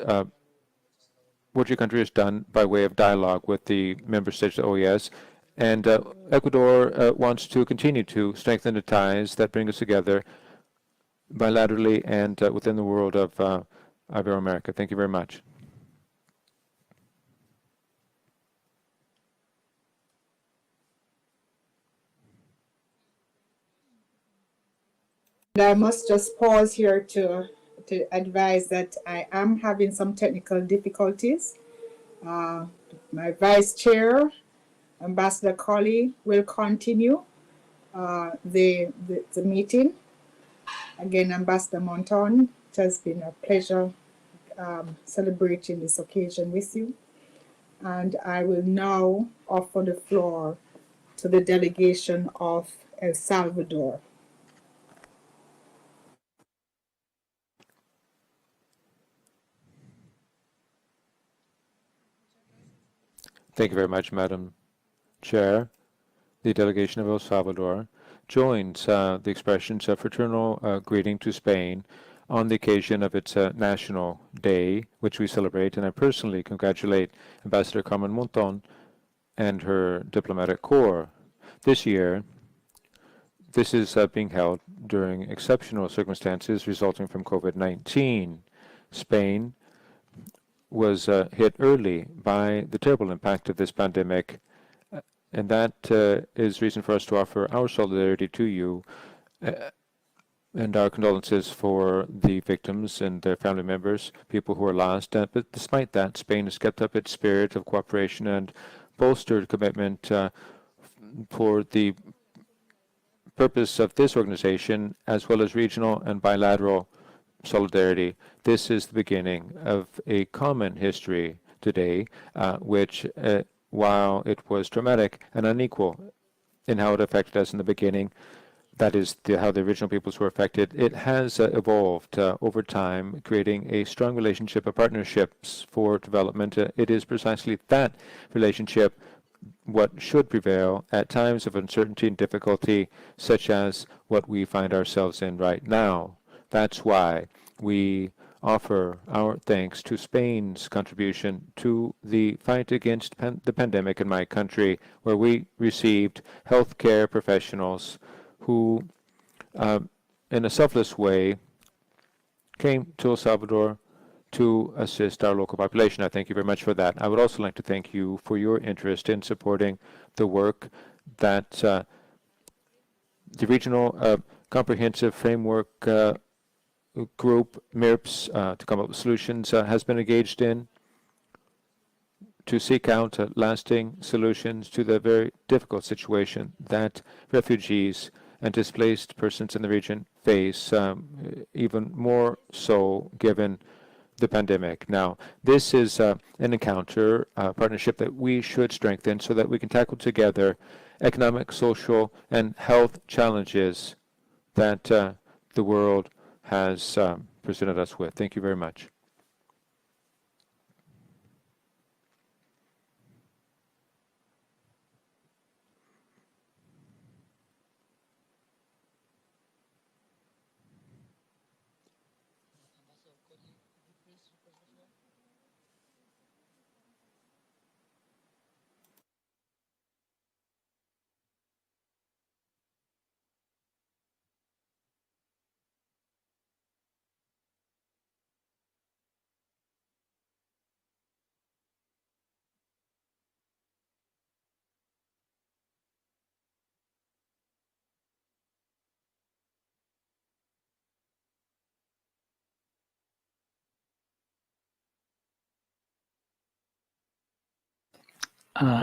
what your country has done by way of dialogue with the member states of the OAS And Ecuador wants to continue to strengthen the ties that bring us together bilaterally and within the world of Iberoamerica. Thank you very much. I must just pause here to advise that I am having some technical difficulties. My vice chair, Ambassador Colley, will continue the meeting. Again, Ambassador Monton, it has been a pleasure celebrating this occasion with you. And I will now offer the floor to the delegation of El Salvador. Thank you very much, Madam Chair. The delegation of El Salvador joins the expressions of fraternal greeting to Spain on the occasion of its National Day, which we celebrate, and I personally congratulate Ambassador Carmen Monton and her diplomatic corps. This year, this is being held during exceptional circumstances resulting from COVID-19. Spain was hit early by the terrible impact of this pandemic, and that is reason for us to offer our solidarity to you and our condolences for the victims and their family members, people who are lost. But despite that, Spain has kept up its spirit of cooperation and bolstered commitment for the purpose of this organization, as well as regional and bilateral solidarity. This is the beginning of a common history today, which, while it was traumatic and unequal in how it affected us in the beginning, that is how the original peoples were affected, it has evolved over time, creating a strong relationship of partnerships for development. It is precisely that relationship what should prevail at times of uncertainty and difficulty, such as what we find ourselves in right now. That's why we offer our thanks to Spain's contribution to the fight against the pandemic in my country, where we received healthcare professionals who, in a selfless way, came to El Salvador to assist our local population. I thank you very much for that. I would also like to thank you for your interest in supporting the work that the Regional Comprehensive Framework Group, MIRPS, to come up with solutions, has been engaged in to seek out lasting solutions to the very difficult situation that refugees and displaced persons in the region face, even more so given the pandemic. Now, this is an encounter, a partnership that we should strengthen so that we can tackle together economic, social, and health challenges that the world has presented us with. Thank you very much.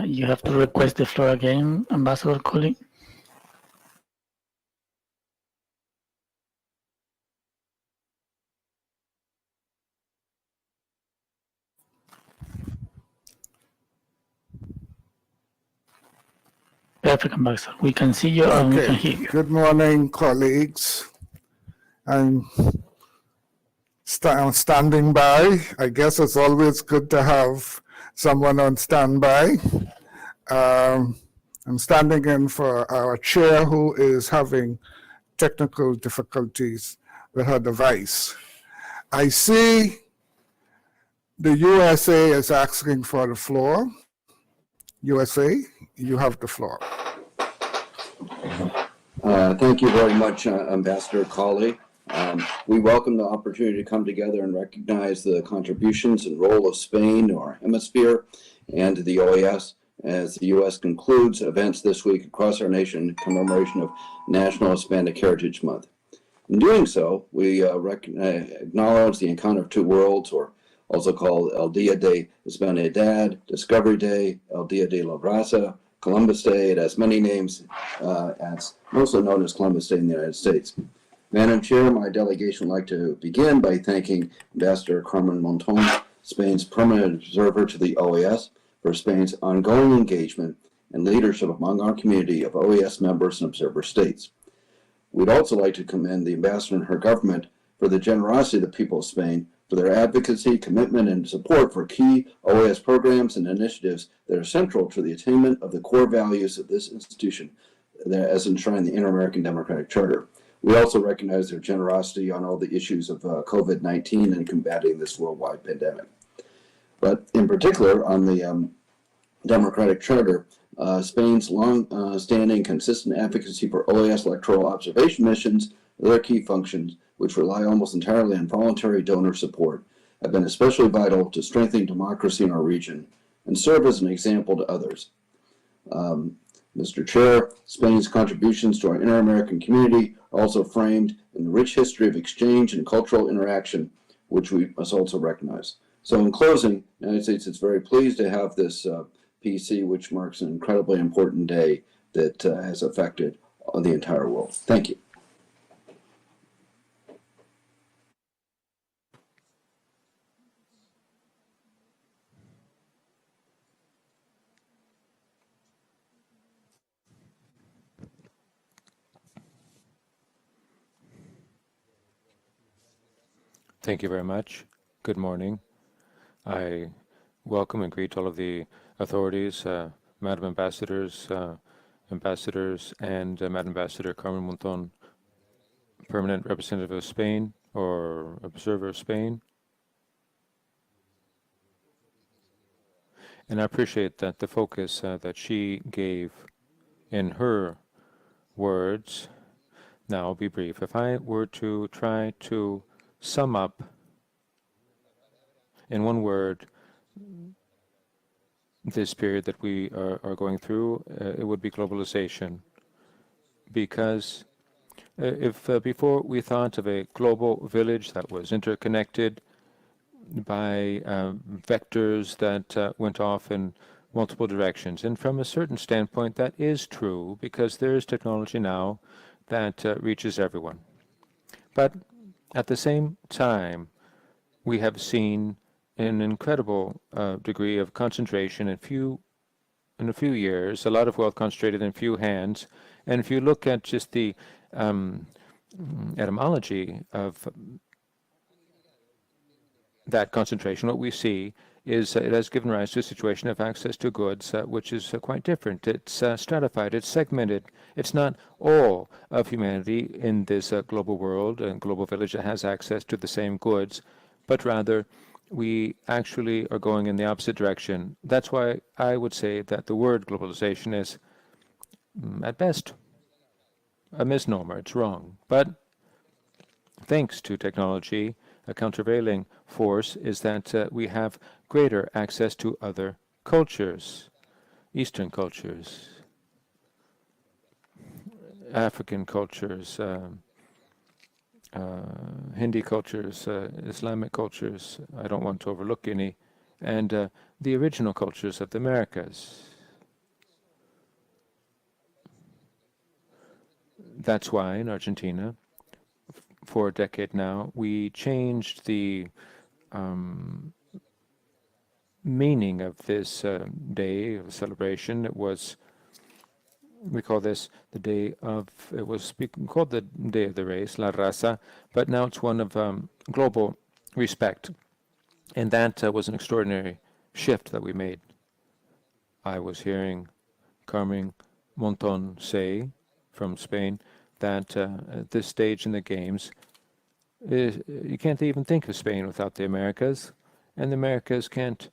You have to request the floor again, Ambassador Colley. Perfect, Ambassador. We can see you and we can hear you. Good morning, colleagues. I'm standing by. I guess it's always good to have someone on standby. I'm standing in for our chair, who is having technical difficulties with her device. I see the USA is asking for the floor. USA, You have the floor. Thank you very much, Ambassador Colley. We welcome the opportunity to come together and recognize the contributions and role of Spain, our hemisphere, and the OAS as the U.S. concludes events this week across our nation in commemoration of National Hispanic Heritage Month. In doing so, we acknowledge the Encounter of Two Worlds, or also called El Dia de Hispanidad, Discovery Day, El Dia de la Raza, Columbus Day. It has many names, as mostly known as Columbus Day in the United States. Madam Chair, my delegation would like to begin by thanking Ambassador Carmen Monton, Spain's permanent observer to the OAS, for Spain's ongoing engagement and leadership among our community of OAS members and observer states. We'd also like to commend the ambassador and her government for the generosity of the people of Spain, for their advocacy, commitment, and support for key OAS programs and initiatives that are central to the attainment of the core values of this institution as enshrined in the Inter-American Democratic Charter. We also recognize their generosity on all the issues of COVID-19 and combating this worldwide pandemic. But in particular, on the Democratic Charter, Spain's long-standing consistent advocacy for OAS electoral observation missions and their key functions, which rely almost entirely on voluntary donor support, have been especially vital to strengthening democracy in our region and serve as an example to others. Mr. Chair, Spain's contributions to our inter-American community are also framed in the rich history of exchange and cultural interaction, which we must also recognize. So in closing, the United States is very pleased to have this PC, which marks an incredibly important day that has affected the entire world. Thank you. Thank you very much. Good morning. I welcome and greet all of the authorities, Madam Ambassadors, and Madam Ambassador Carmen Monton, Permanent Representative of Spain or Observer of Spain. And I appreciate that the focus that she gave in her words. Now, I'll be brief. If I were to try to sum up in one word this period that we are going through, it would be globalization. Because if before we thought of a global village that was interconnected by vectors that went off in multiple directions, and from a certain standpoint that is true, because there is technology now that reaches everyone. But at the same time, we have seen an incredible degree of concentration in a few years, a lot of wealth concentrated in few hands. And if you look at just the etymology of that concentration, what we see is it has given rise to a situation of access to goods which is quite different. It's stratified, it's segmented. It's not all of humanity in this global world and global village that has access to the same goods, but rather we actually are going in the opposite direction. That's why I would say that the word globalization is, at best, a misnomer. It's wrong. But thanks to technology, a countervailing force is that we have greater access to other cultures, Eastern cultures, African cultures, Hindi cultures, Islamic cultures, I don't want to overlook any, and the original cultures of the Americas. That's why in Argentina, for a decade now, we changed the meaning of this day of celebration. It was, we call this the day of, it was called the Day of the Race, La Raza, but now it's one of global respect. And that was an extraordinary shift that we made. I was hearing Carmen Monton say from Spain that at this stage in the games, you can't even think of Spain without the Americas, and the Americas can't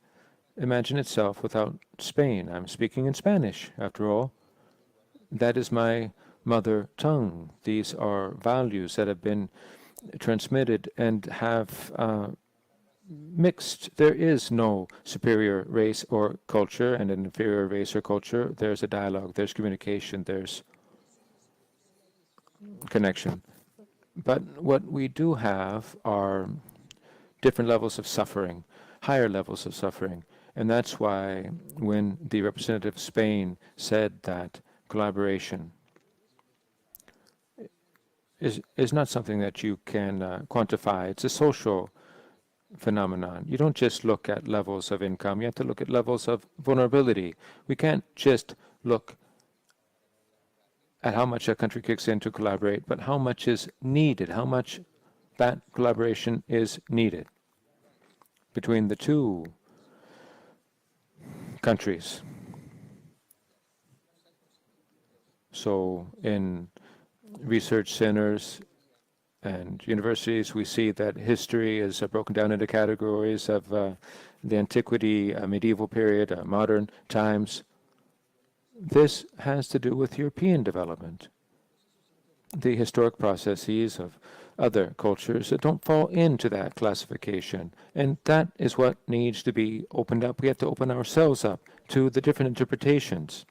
imagine itself without Spain. I'm speaking in Spanish, after all. That is my mother tongue. These are values that have been transmitted and have mixed. There is no superior race or culture and an inferior race or culture. There's a dialogue, there's communication, there's connection. But what we do have are different levels of suffering, higher levels of suffering. And that's why when the representative of Spain said that collaboration is not something that you can quantify, it's a social phenomenon. You don't just look at levels of income, you have to look at levels of vulnerability. We can't just look at how much a country kicks in to collaborate, but how much is needed, how much that collaboration is needed between the two countries. So in research centers and universities, we see that history is broken down into categories of the antiquity, medieval period, modern times. This has to do with European development. The historic processes of other cultures that don't fall into that classification. And that is what needs to be opened up. We have to open ourselves up to the different interpretations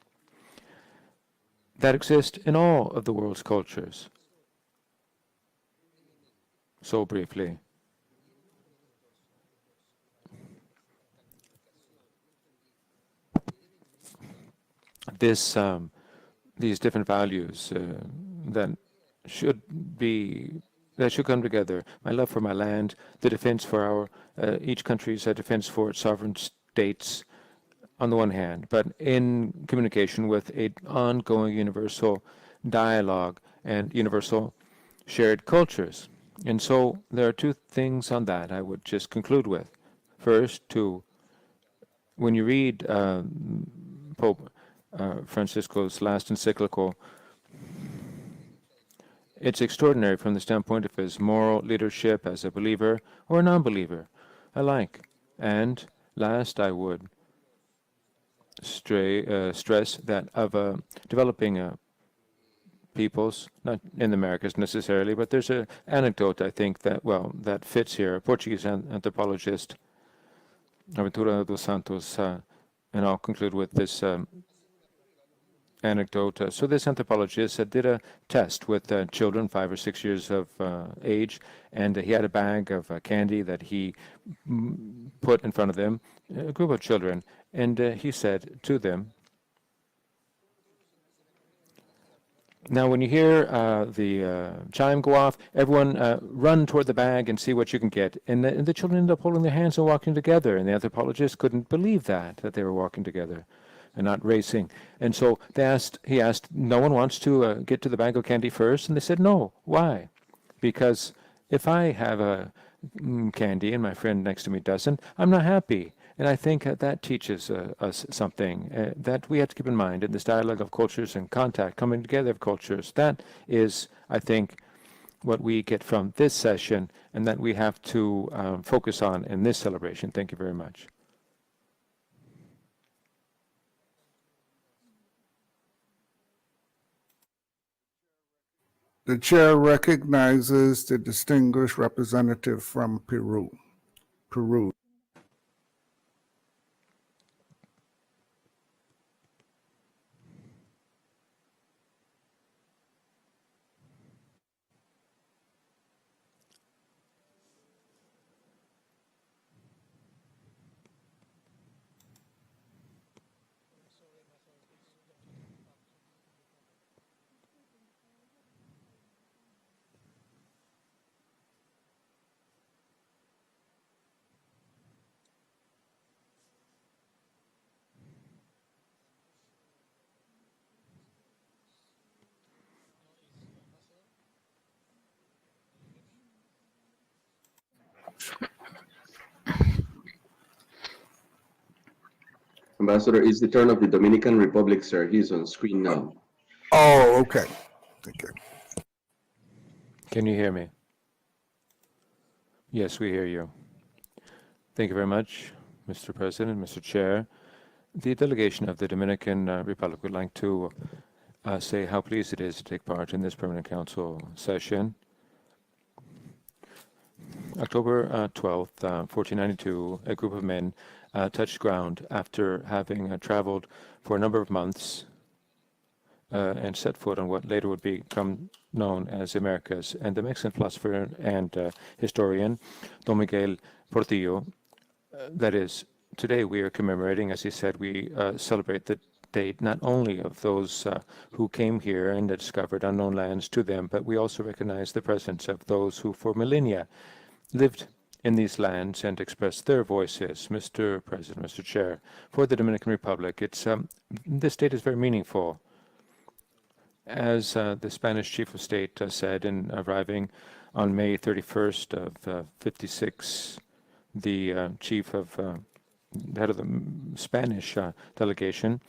that exist in all of the world's cultures. So briefly, these different values that should come together. My love for my land, the defense for our each country's defense for its sovereign states, on the one hand, but in communication with an ongoing universal dialogue and universal shared cultures. And so there are two things on that I would just conclude with. First, when you read Pope Francisco's last encyclical, it's extraordinary from the standpoint of his moral leadership as a believer or a non-believer alike. And last, I would stress that of developing peoples, not in the Americas necessarily, but there's an anecdote, I think, that fits here. A Portuguese anthropologist, Aventura dos Santos, and I'll conclude with this anecdote. So this anthropologist did a test with children 5 or 6 years of age, and he had a bag of candy that he put in front of them, a group of children, and he said to them, now when you hear the chime go off, everyone run toward the bag and see what you can get. And the children ended up holding their hands and walking together, and the anthropologist couldn't believe that they were walking together and not racing. And so he asked, no one wants to get to the bag of candy first? And they said, no. Why? Because if I have a candy and my friend next to me doesn't, I'm not happy. And I think that teaches us something that we have to keep in mind in this dialogue of cultures and contact, coming together of cultures. That is, I think, what we get from this session and that we have to focus on in this celebration. Thank you very much. The chair recognizes the distinguished representative from Peru. Ambassador, it's the turn of the Dominican Republic, sir. He's on screen now. Oh, okay. Thank you. Can you hear me? Yes, we hear you. Thank you very much. Mr. President, Mr. Chair. The delegation of the Dominican Republic would like to say how pleased it is to take part in this Permanent Council session. October 12th, 1492, a group of men touched ground after having traveled for a number of months and set foot on what later would become known as Americas. And the Mexican philosopher and historian, Don Miguel Portillo, that is, today we are commemorating, as he said, we celebrate the date not only of those who came here and discovered unknown lands to them, but we also recognize the presence of those who for millennia lived in these lands and expressed their voices. Mr. President, Mr. Chair, for the Dominican Republic, it's this date is very meaningful. As the Spanish chief of state said in arriving on May 31st of 56, the chief of the head of the Spanish delegation,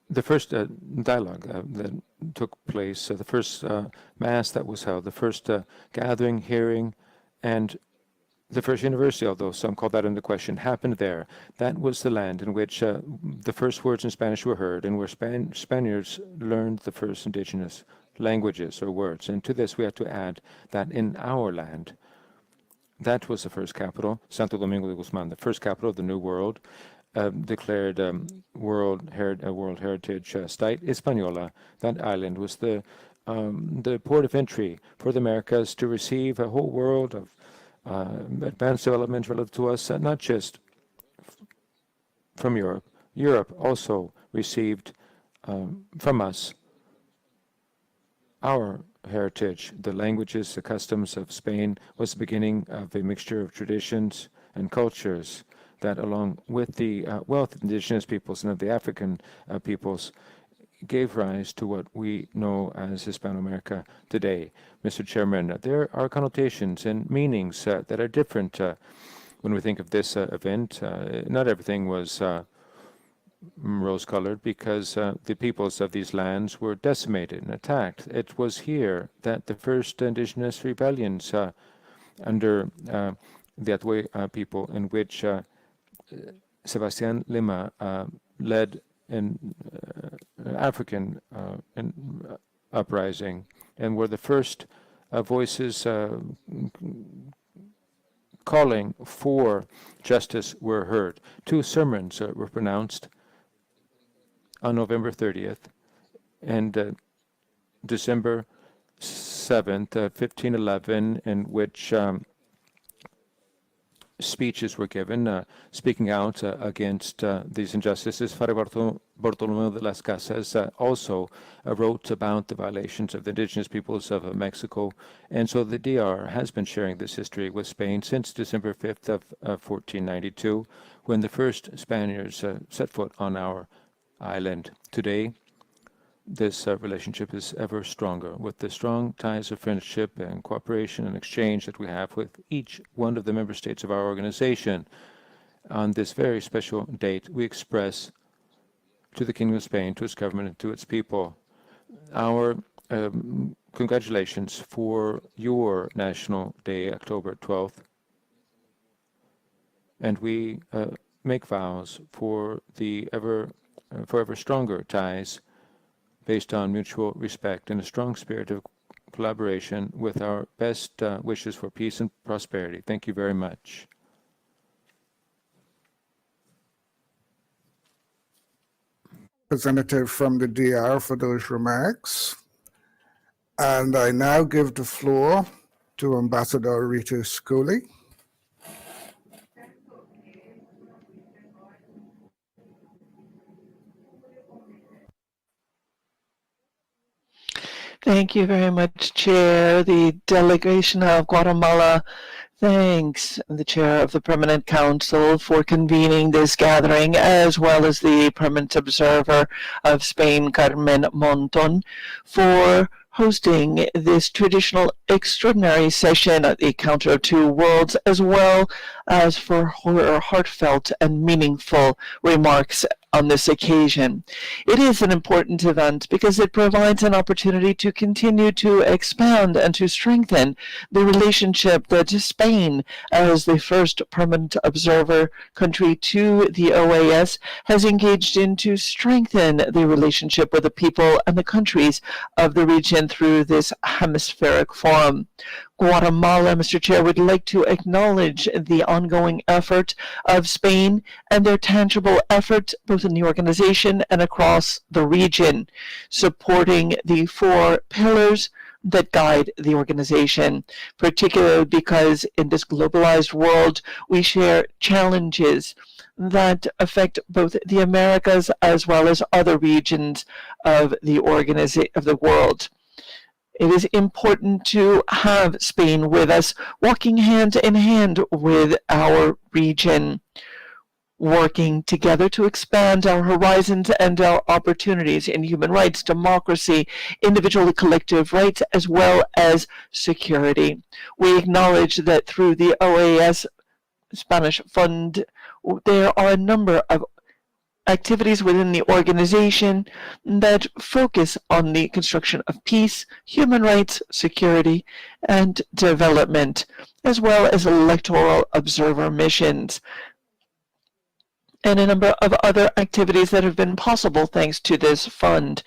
the first dialogue that took place, the first mass that was held, the first gathering, hearing, and the first university, although some call that into question, happened there. That was the land in which the first words in Spanish were heard and where Spaniards learned the first indigenous languages or words. And to this we have to add that in our land, that was the first capital, Santo Domingo de Guzman, the first capital of the New World, declared World Heritage Site, Hispaniola. That island was the port of entry for the Americas to receive a whole world of advanced development relative to us, not just from Europe. Europe also received from us our heritage. The languages, the customs of Spain was the beginning of a mixture of traditions and cultures that, along with the wealth of indigenous peoples and of the African peoples, gave rise to what we know as Hispano-America today. Mr. Chairman, there are connotations and meanings that are different when we think of this event. Not everything was rose-colored because the peoples of these lands were decimated and attacked. It was here that the first indigenous rebellions under the Atwe people, in which Sebastian Lima led an African uprising, and were the first voices calling for justice were heard. 2 sermons were pronounced on November 30th and December 7th, 1511, in which speeches were given, speaking out against these injustices. Fray Bartolomé de las Casas also wrote about the violations of the indigenous peoples of Mexico, and so the DR has been sharing this history with Spain since December 5th of 1492, when the first Spaniards set foot on our island. Today, this relationship is ever stronger, with the strong ties of friendship and cooperation and exchange that we have with each one of the member states of our organization. On this very special date, we express to the Kingdom of Spain, to its government, and to its people, our congratulations for your National Day, October 12th. And we make vows for the ever stronger ties based on mutual respect and a strong spirit of collaboration, with our best wishes for peace and prosperity. Thank you very much. Representative from the DR for those remarks. And I now give the floor to Ambassador Rita Scully. Thank you very much, Chair. The delegation of Guatemala thanks the Chair of the Permanent Council for convening this gathering, as well as the Permanent Observer of Spain, Carmen Monton, for hosting this traditional extraordinary session at the Encounter of Two Worlds, as well as for her heartfelt and meaningful remarks on this occasion. It is an important event because it provides an opportunity to continue to expand and to strengthen the relationship that Spain, as the first permanent observer country to the OAS, has engaged in to strengthen the relationship with the people and the countries of the region through this hemispheric forum. Guatemala, Mr. Chair, would like to acknowledge the ongoing effort of Spain and their tangible effort both in the organization and across the region, supporting the 4 pillars that guide the organization, particularly because in this globalized world, we share challenges that affect both the Americas as well as other regions of the world. It is important to have Spain with us, walking hand in hand with our region, working together to expand our horizons and our opportunities in human rights, democracy, individual and collective rights, as well as security. We acknowledge that through the OAS Spanish Fund, there are a number of activities within the organization that focus on the construction of peace, human rights, security, and development, as well as electoral observer missions, and a number of other activities that have been possible thanks to this fund,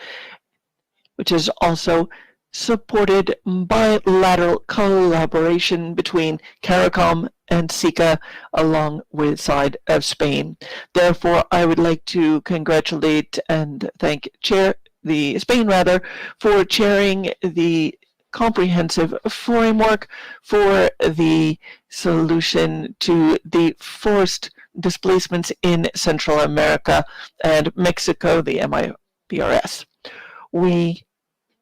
which is also supported bilateral collaboration between CARICOM and SICA along with side of Spain. Therefore, I would like to congratulate and thank Spain for chairing the comprehensive framework for the solution to the forced displacements in Central America and Mexico, the MIBRS. We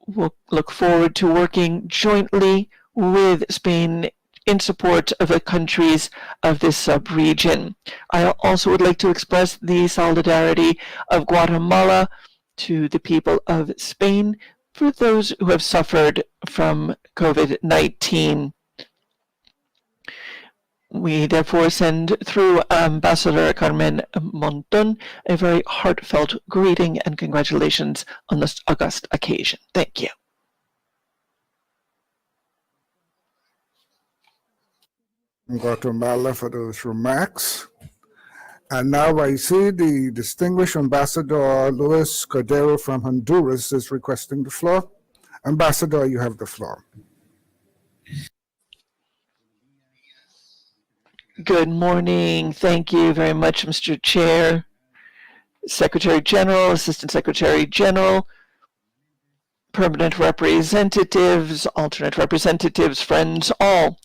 will look forward to working jointly with Spain in support of the countries of this sub-region. I also would like to express the solidarity of Guatemala to the people of Spain for those who have suffered from COVID-19. We therefore send through Ambassador Carmen Monton a very heartfelt greeting and congratulations on this august occasion. Thank you. Guatemala for those remarks. And now I see the distinguished Ambassador Luis Cordero from Honduras is requesting the floor. Ambassador, you have the floor. Good morning. Thank you very much, Mr. Chair, Secretary General, Assistant Secretary General, permanent representatives, alternate representatives, friends, all.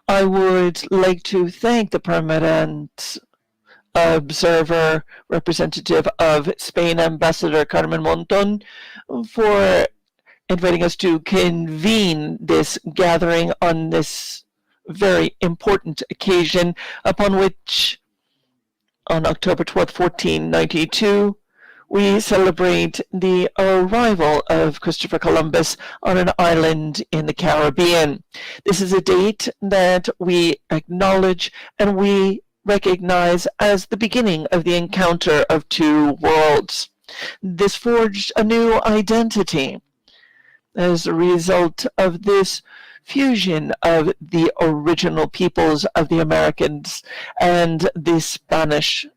I would like to thank the permanent observer representative of Spain, Ambassador Carmen Monton, for inviting us to convene this gathering on this very important occasion upon which, on October 12, 1492, we celebrate the arrival of Christopher Columbus on an island in the Caribbean. This is a date that we acknowledge and we recognize as the beginning of the encounter of two worlds. This forged a new identity as a result of this fusion of the original peoples of the Americans and the Spanish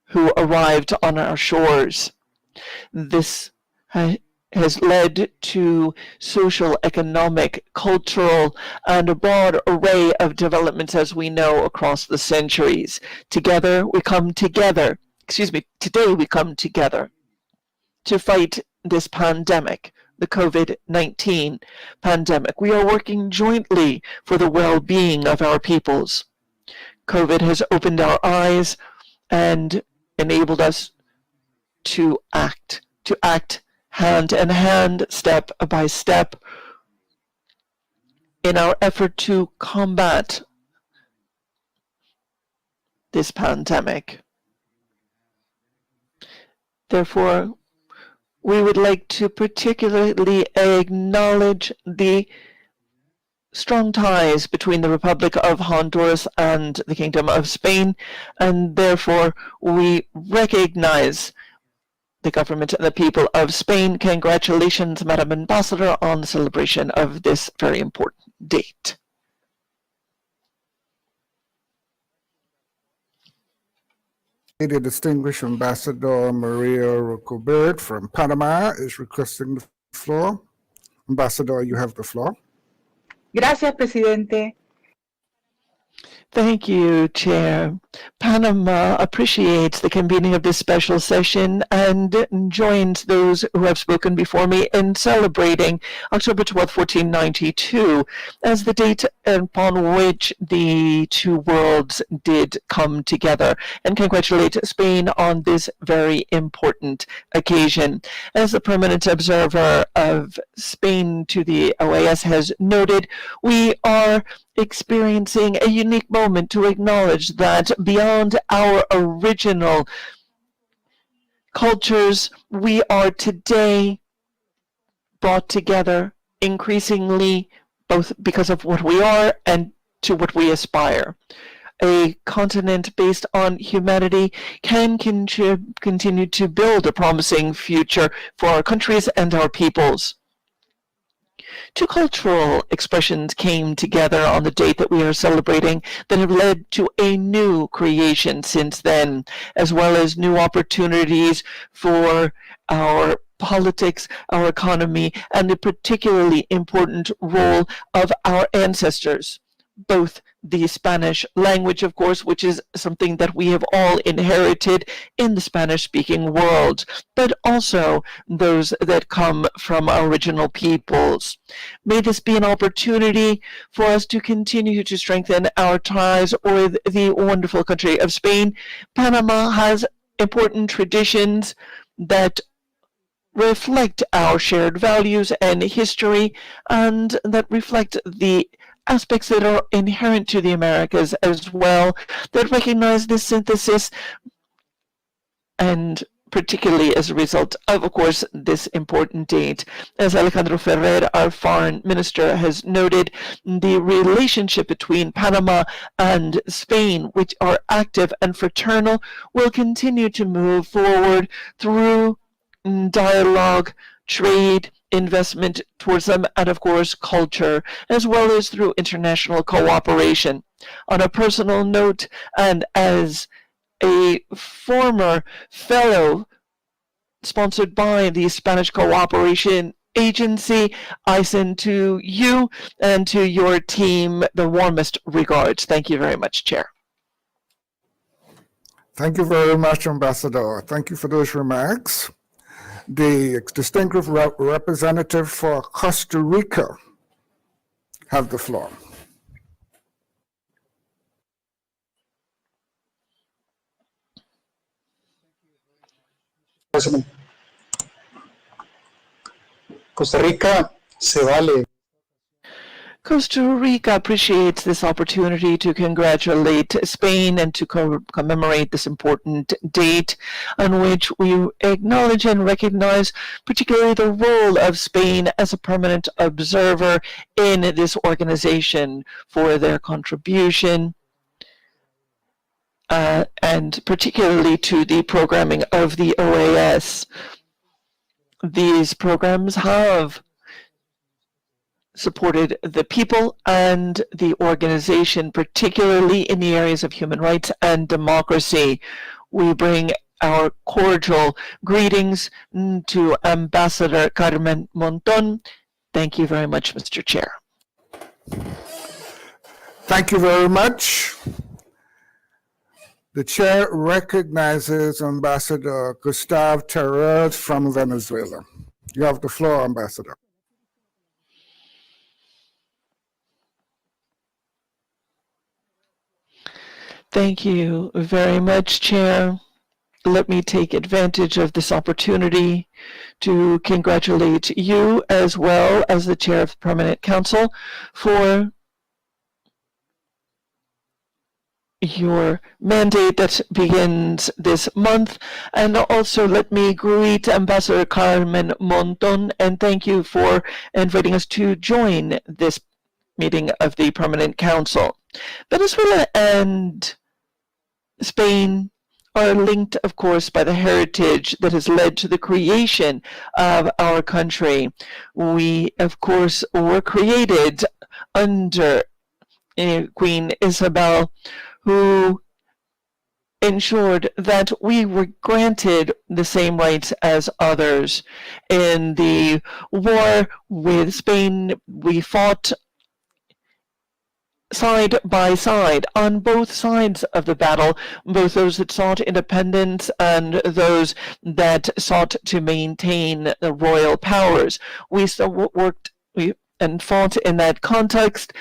who arrived on our shores. This has led to social, economic, cultural, and a broad array of developments as we know across the centuries. Today we come together to fight this pandemic, the COVID-19 pandemic. We are working jointly for the well-being of our peoples. COVID has opened our eyes and enabled us to act hand in hand, step by step, in our effort to combat this pandemic. Therefore, we would like to particularly acknowledge the strong ties between the Republic of Honduras and the Kingdom of Spain, and therefore we recognize the government and the people of Spain. Congratulations, Madam Ambassador, on the celebration of this very important date. The distinguished Ambassador Maria Rocobert from Panama is requesting the floor. Ambassador, you have the floor. Gracias, presidente. Thank you, Chair. Panama appreciates the convening of this special session and joins those who have spoken before me in celebrating October 12, 1492, as the date upon which the two worlds did come together, and congratulate Spain on this very important occasion. As the permanent observer of Spain to the OAS has noted, we are experiencing a unique moment to acknowledge that beyond our original cultures, we are today brought together increasingly, both because of what we are and to what we aspire. A continent based on humanity can continue to build a promising future for our countries and our peoples. Two cultural expressions came together on the date that we are celebrating that have led to a new creation since then, as well as new opportunities for our politics, our economy, and the particularly important role of our ancestors, both the Spanish language, of course, which is something that we have all inherited in the Spanish-speaking world, but also those that come from our original peoples. May this be an opportunity for us to continue to strengthen our ties with the wonderful country of Spain. Panama has important traditions that reflect our shared values and history, and that reflect the aspects that are inherent to the Americas as well, that recognize this synthesis, and particularly as a result of course, this important date. As Alejandro Ferrer, our foreign minister, has noted, the relationship between Panama and Spain, which are active and fraternal, will continue to move forward through dialogue, trade, investment towards them, and of course culture, as well as through international cooperation. On a personal note, and as a former fellow sponsored by the Spanish Cooperation Agency, I send to you and to your team the warmest regards. Thank you very much, Chair. Thank you very much, Ambassador. Thank you for those remarks. The distinguished representative for Costa Rica have the floor. President. Costa Rica se vale. Costa Rica appreciates this opportunity to congratulate Spain and to commemorate this important date on which we acknowledge and recognize particularly the role of Spain as a permanent observer in this organization for their contribution and particularly to the programming of the OAS. These programs have supported the people and the organization, particularly in the areas of human rights and democracy. We bring our cordial greetings to Ambassador Carmen Monton. Thank you very much, Mr. Chair. Thank you very much. The chair recognizes Ambassador Gustave Terrell from Venezuela. You have the floor, Ambassador. Thank you very much, Chair. Let me take advantage of this opportunity to congratulate you as well as the Chair of the Permanent Council for your mandate that begins this month, and also let me greet Ambassador Carmen Monton and thank you for inviting us to join this meeting of the Permanent Council. Venezuela and Spain are linked, of course, by the heritage that has led to the creation of our country. We, of course, were created under Queen Isabel, who ensured that we were granted the same rights as others. In the war with Spain, we fought side by side on both sides of the battle, both those that sought independence and those that sought to maintain the royal powers. We still worked and fought in that context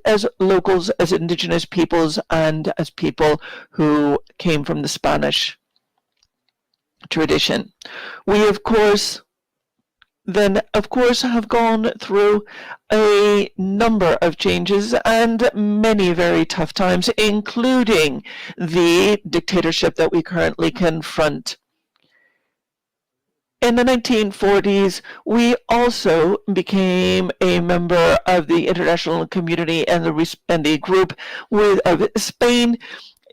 as locals, as indigenous peoples, and as people who came from the Spanish tradition. We, of course, have gone through a number of changes and many very tough times, including the dictatorship that we currently confront. In the 1940s, we also became a member of the international community and the group of Spain,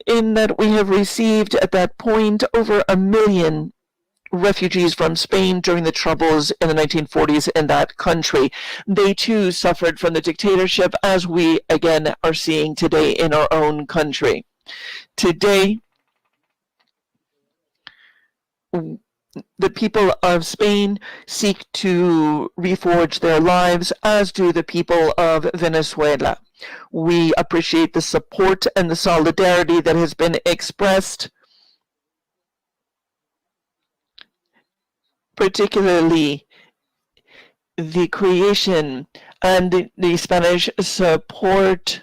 in that we have received at that point over 1 million refugees from Spain during the troubles in the 1940s in that country. They too suffered from the dictatorship, as we again are seeing today in our own country. Today, the people of Spain seek to reforge their lives, as do the people of Venezuela. We appreciate the support and the solidarity that has been expressed, particularly the creation and the Spanish support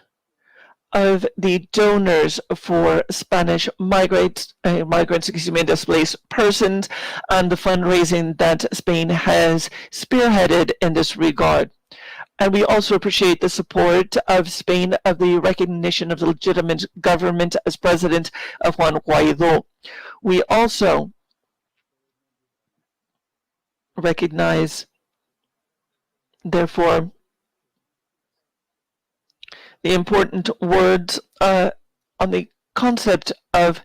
of the donors for Spanish migrants, displaced persons, and the fundraising that Spain has spearheaded in this regard. And we also appreciate the support of Spain of the recognition of the legitimate government as president of Juan Guaidó. We also recognize, therefore, the important words on the concept of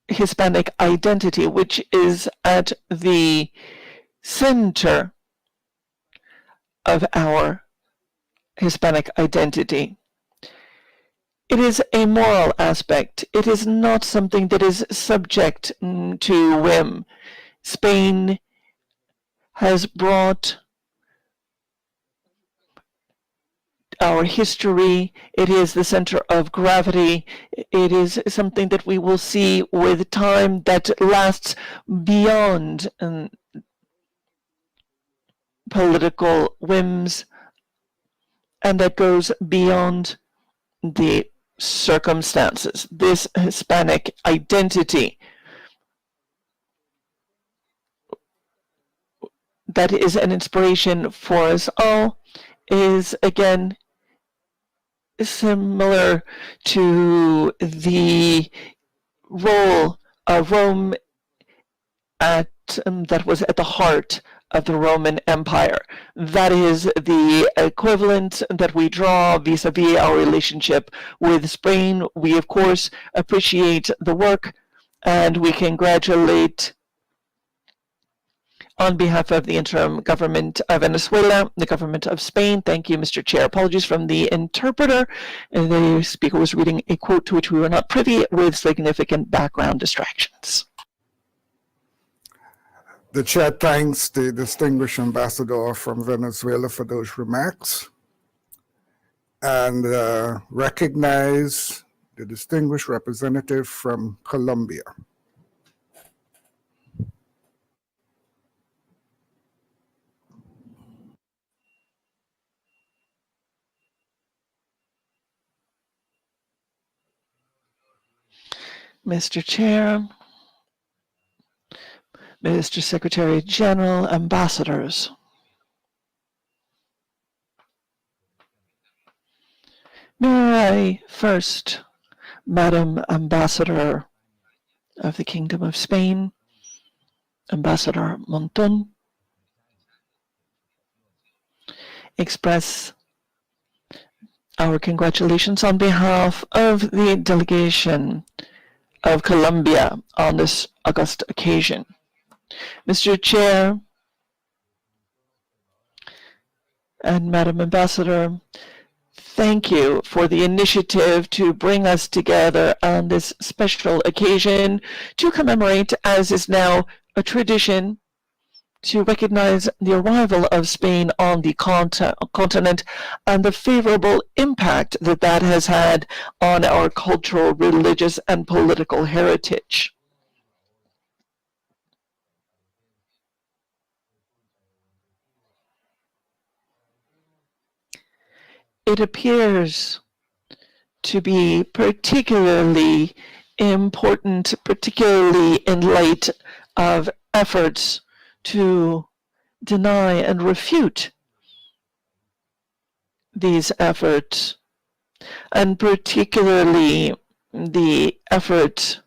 Hispanic identity, which is at the center of our Hispanic identity. It is a moral aspect. It is not something that is subject to whim. Spain has brought our history. It is the center of gravity. It is something that we will see with time that lasts beyond political whims, and that goes beyond the circumstances. This Hispanic identity that is an inspiration for us all is, again, similar to the role of Rome that was at the heart of the Roman Empire. That is the equivalent that we draw vis-a-vis our relationship with Spain. We, of course, appreciate the work, and we congratulate, on behalf of the interim government of Venezuela, the government of Spain. Thank you, Mr. Chair. Apologies from the interpreter. The speaker was reading a quote to which we were not privy, with significant background distractions. The chair thanks the distinguished ambassador from Venezuela for those remarks and recognize the distinguished representative from Colombia. Mr. Chair, Mr. Secretary General, ambassadors. May I first, Madam Ambassador of the Kingdom of Spain, Ambassador Monton, express our congratulations on behalf of the delegation of Colombia on this august occasion. Mr. Chair and Madam Ambassador, thank you for the initiative to bring us together on this special occasion to commemorate, as is now a tradition, to recognize the arrival of Spain on the continent and the favorable impact that that has had on our cultural, religious, and political heritage. It appears to be particularly important, particularly in light of efforts to deny and refute these efforts, and particularly the effort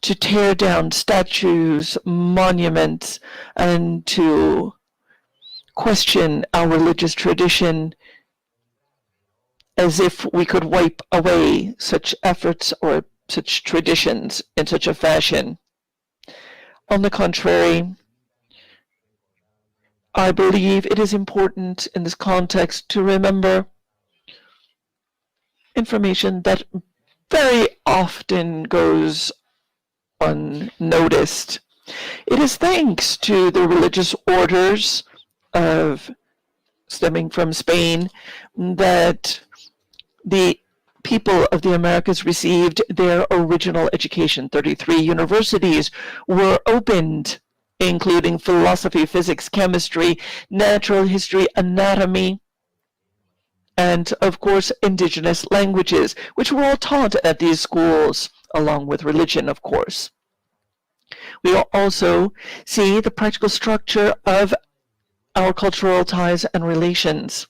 to tear down statues, monuments, and to question our religious tradition as if we could wipe away such efforts or such traditions in such a fashion. On the contrary, I believe it is important in this context to remember information that very often goes unnoticed. It is thanks to the religious orders stemming from Spain that the people of the Americas received their original education. 33 universities were opened, including philosophy, physics, chemistry, natural history, anatomy, and of course indigenous languages, which were all taught at these schools, along with religion, of course. We also see the practical structure of our cultural ties and relations.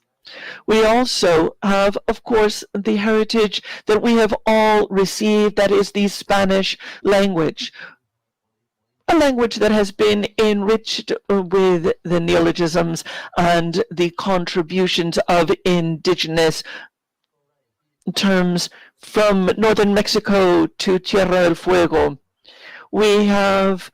We also have, of course, the heritage that we have all received, that is the Spanish language, a language that has been enriched with the neologisms and the contributions of indigenous terms from northern Mexico to Tierra del Fuego. We have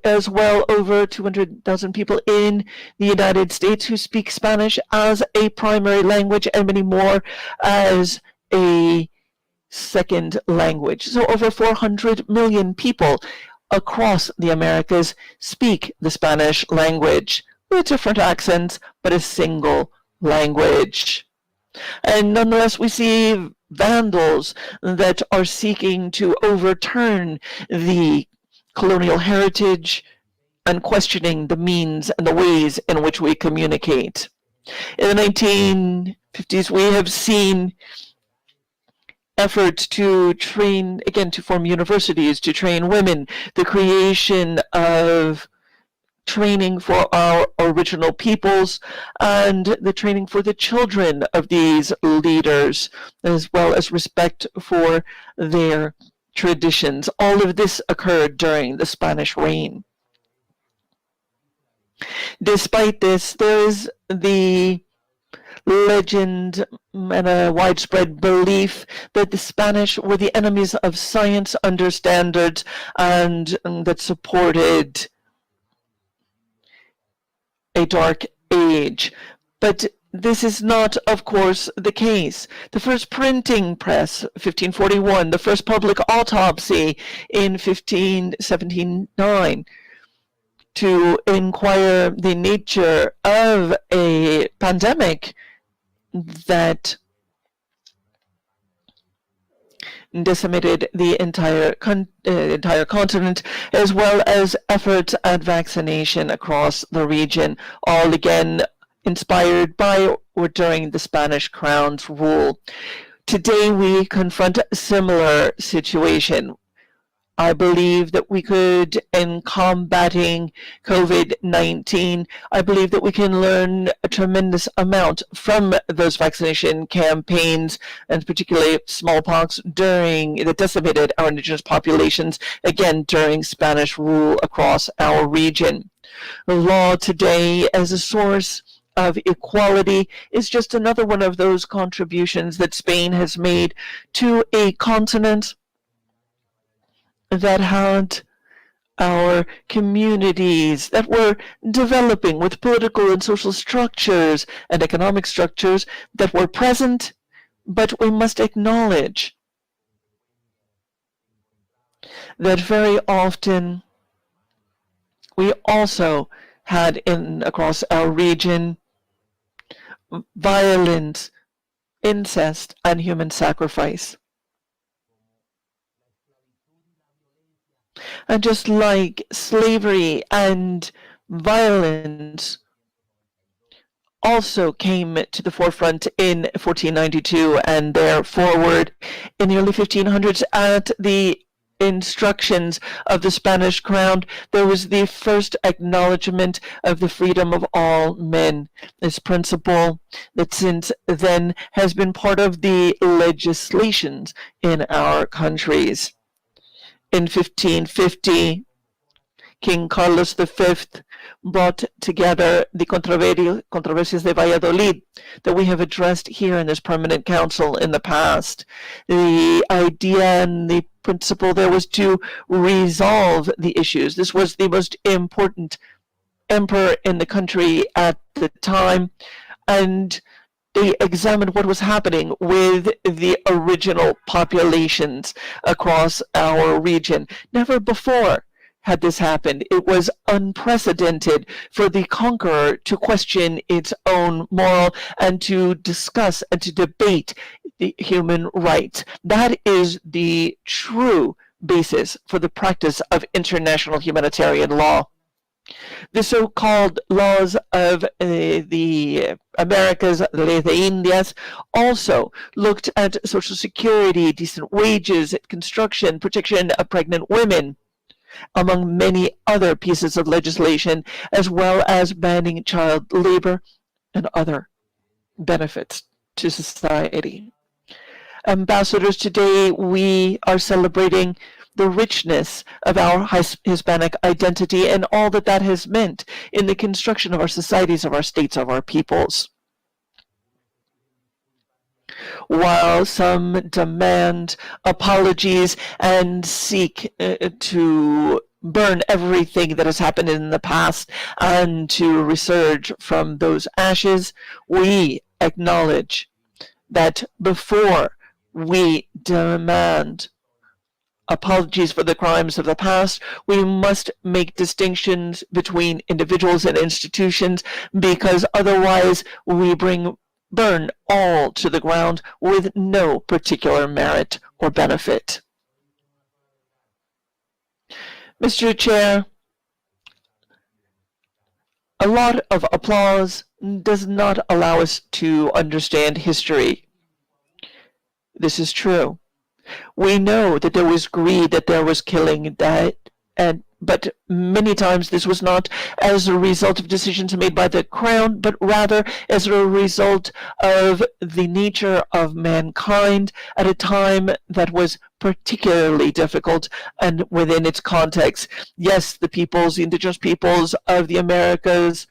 as well over 200,000 people in the United States who speak Spanish as a primary language, and many more as a second language. So over 400 million people across the Americas speak the Spanish language with different accents, but a single language. And nonetheless, we see vandals that are seeking to overturn the colonial heritage and questioning the means and the ways in which we communicate. In the 1950s, we have seen efforts to train, again, to form universities, to train women, the creation of training for our original peoples, and the training for the children of these leaders, as well as respect for their traditions. All of this occurred during the Spanish reign. Despite this, there is the legend and a widespread belief that the Spanish were the enemies of science under standards and that supported a dark age. But this is not, of course, the case. The first printing press, 1541, the first public autopsy in 1579, to inquire the nature of a pandemic that decimated the entire continent, as well as efforts at vaccination across the region, all again inspired by or during the Spanish Crown's rule. Today we confront a similar situation. I believe that we could, in combating COVID-19, I believe that we can learn a tremendous amount from those vaccination campaigns, and particularly smallpox that decimated our indigenous populations, again, during Spanish rule across our region. The law today as a source of equality is just another one of those contributions that Spain has made to a continent that had our communities that were developing with political and social structures and economic structures that were present, but we must acknowledge that very often we also had across our region violence, incest, and human sacrifice. And just like slavery and violence also came to the forefront in 1492 and there forward in the early 1500s at the instructions of the Spanish crown, there was the first acknowledgement of the freedom of all men. This principle that since then has been part of the legislations in our countries. In 1550, King Carlos V brought together the controversias de Valladolid that we have addressed here in this permanent council in the past. The idea and the principle there was to resolve the issues. This was the most important emperor in the country at the time, and they examined what was happening with the original populations across our region. Never before had this happened. It was unprecedented for the conqueror to question its own moral and to discuss and to debate the human rights. That is the true basis for the practice of international humanitarian law. The so-called laws of the Americas, Ley de Indias, also looked at social security, decent wages, construction, protection of pregnant women, among many other pieces of legislation, as well as banning child labor and other benefits to society. Ambassadors, today we are celebrating the richness of our Hispanic identity and all that that has meant in the construction of our societies, of our states, of our peoples. While some demand apologies and seek to burn everything that has happened in the past and to resurge from those ashes, we acknowledge that before we demand apologies for the crimes of the past, we must make distinctions between individuals and institutions, because otherwise we burn all to the ground with no particular merit or benefit. Mr. Chair, a lot of applause does not allow us to understand history. This is true. We know that there was greed, that there was killing, but many times this was not as a result of decisions made by the crown, but rather as a result of the nature of mankind at a time that was particularly difficult and within its context. Yes, the indigenous peoples of the Americas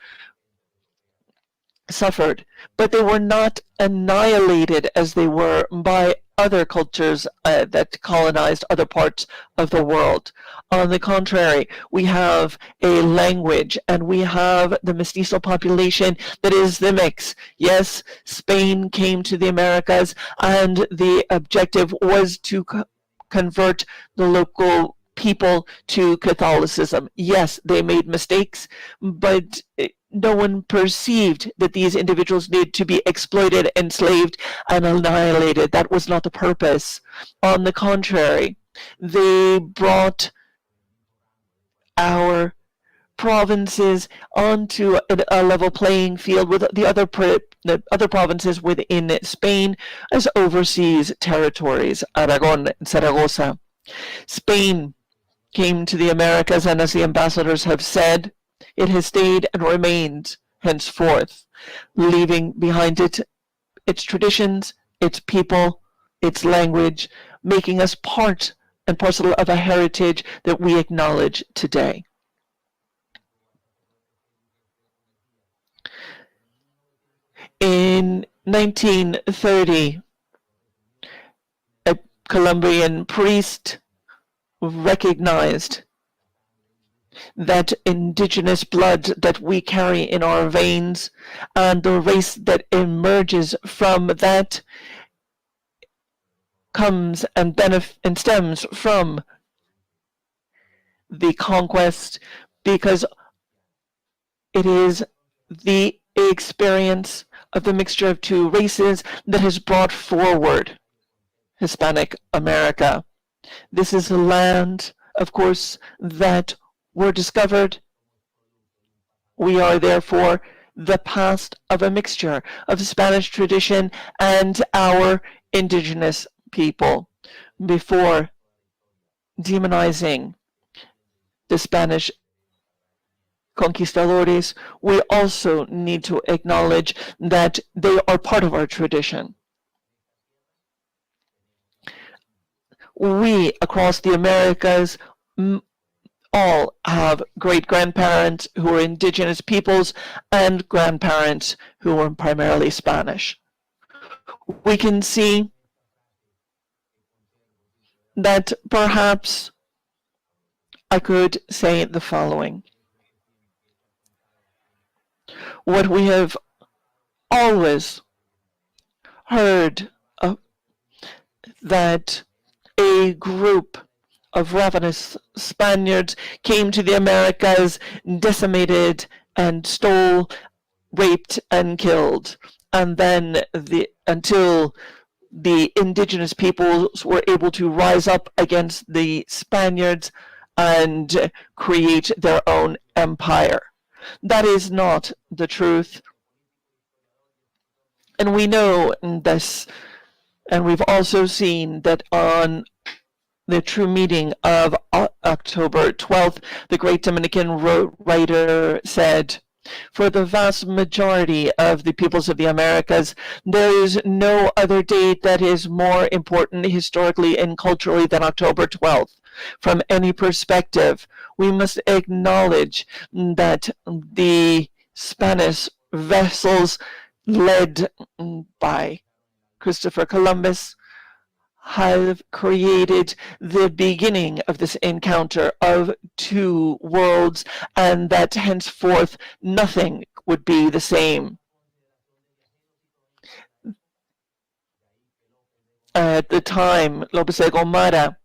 suffered, but they were not annihilated as they were by other cultures that colonized other parts of the world. On the contrary, we have a language and we have the mestizo population that is the mix. Yes, Spain came to the Americas and the objective was to convert the local people to Catholicism. Yes, they made mistakes, but no one perceived that these individuals needed to be exploited, enslaved, and annihilated. That was not the purpose. On the contrary, they brought our provinces onto a level playing field with the other provinces within Spain as overseas territories, Aragon and Zaragoza. Spain came to the Americas, and as the ambassadors have said, it has stayed and remained henceforth, leaving behind it its traditions, its people, its language, making us part and parcel of a heritage that we acknowledge today. In 1930, a Colombian priest recognized that indigenous blood that we carry in our veins and the race that emerges from that comes and stems from the conquest, because it is the experience of the mixture of two races that has brought forward Hispanic America. This is a land, of course, that were discovered. We are therefore the past of a mixture of Spanish tradition and our indigenous people. Before demonizing the Spanish conquistadores, we also need to acknowledge that they are part of our tradition. We, across the Americas, all have great-grandparents who are indigenous peoples and grandparents who are primarily Spanish. We can see that perhaps I could say the following. What we have always heard that a group of ravenous Spaniards came to the Americas, decimated and stole, raped and killed, and then until the indigenous peoples were able to rise up against the Spaniards and create their own empire. That is not the truth. And we know this, and we've also seen that on the true meeting of October 12th, the great Dominican writer said, "For the vast majority of the peoples of the Americas, there is no other date that is more important historically and culturally than October 12th. From any perspective, we must acknowledge that the Spanish vessels led by Christopher Columbus have created the beginning of this encounter of two worlds, and that henceforth nothing would be the same." At the time, López de Gomara,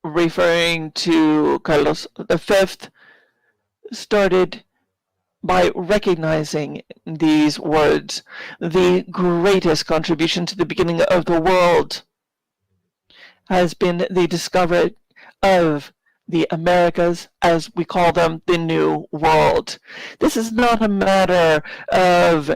referring to Carlos V, started by recognizing these words: the greatest contribution to the beginning of the world has been the discovery of the Americas, as we call them, the New World. This is not a matter of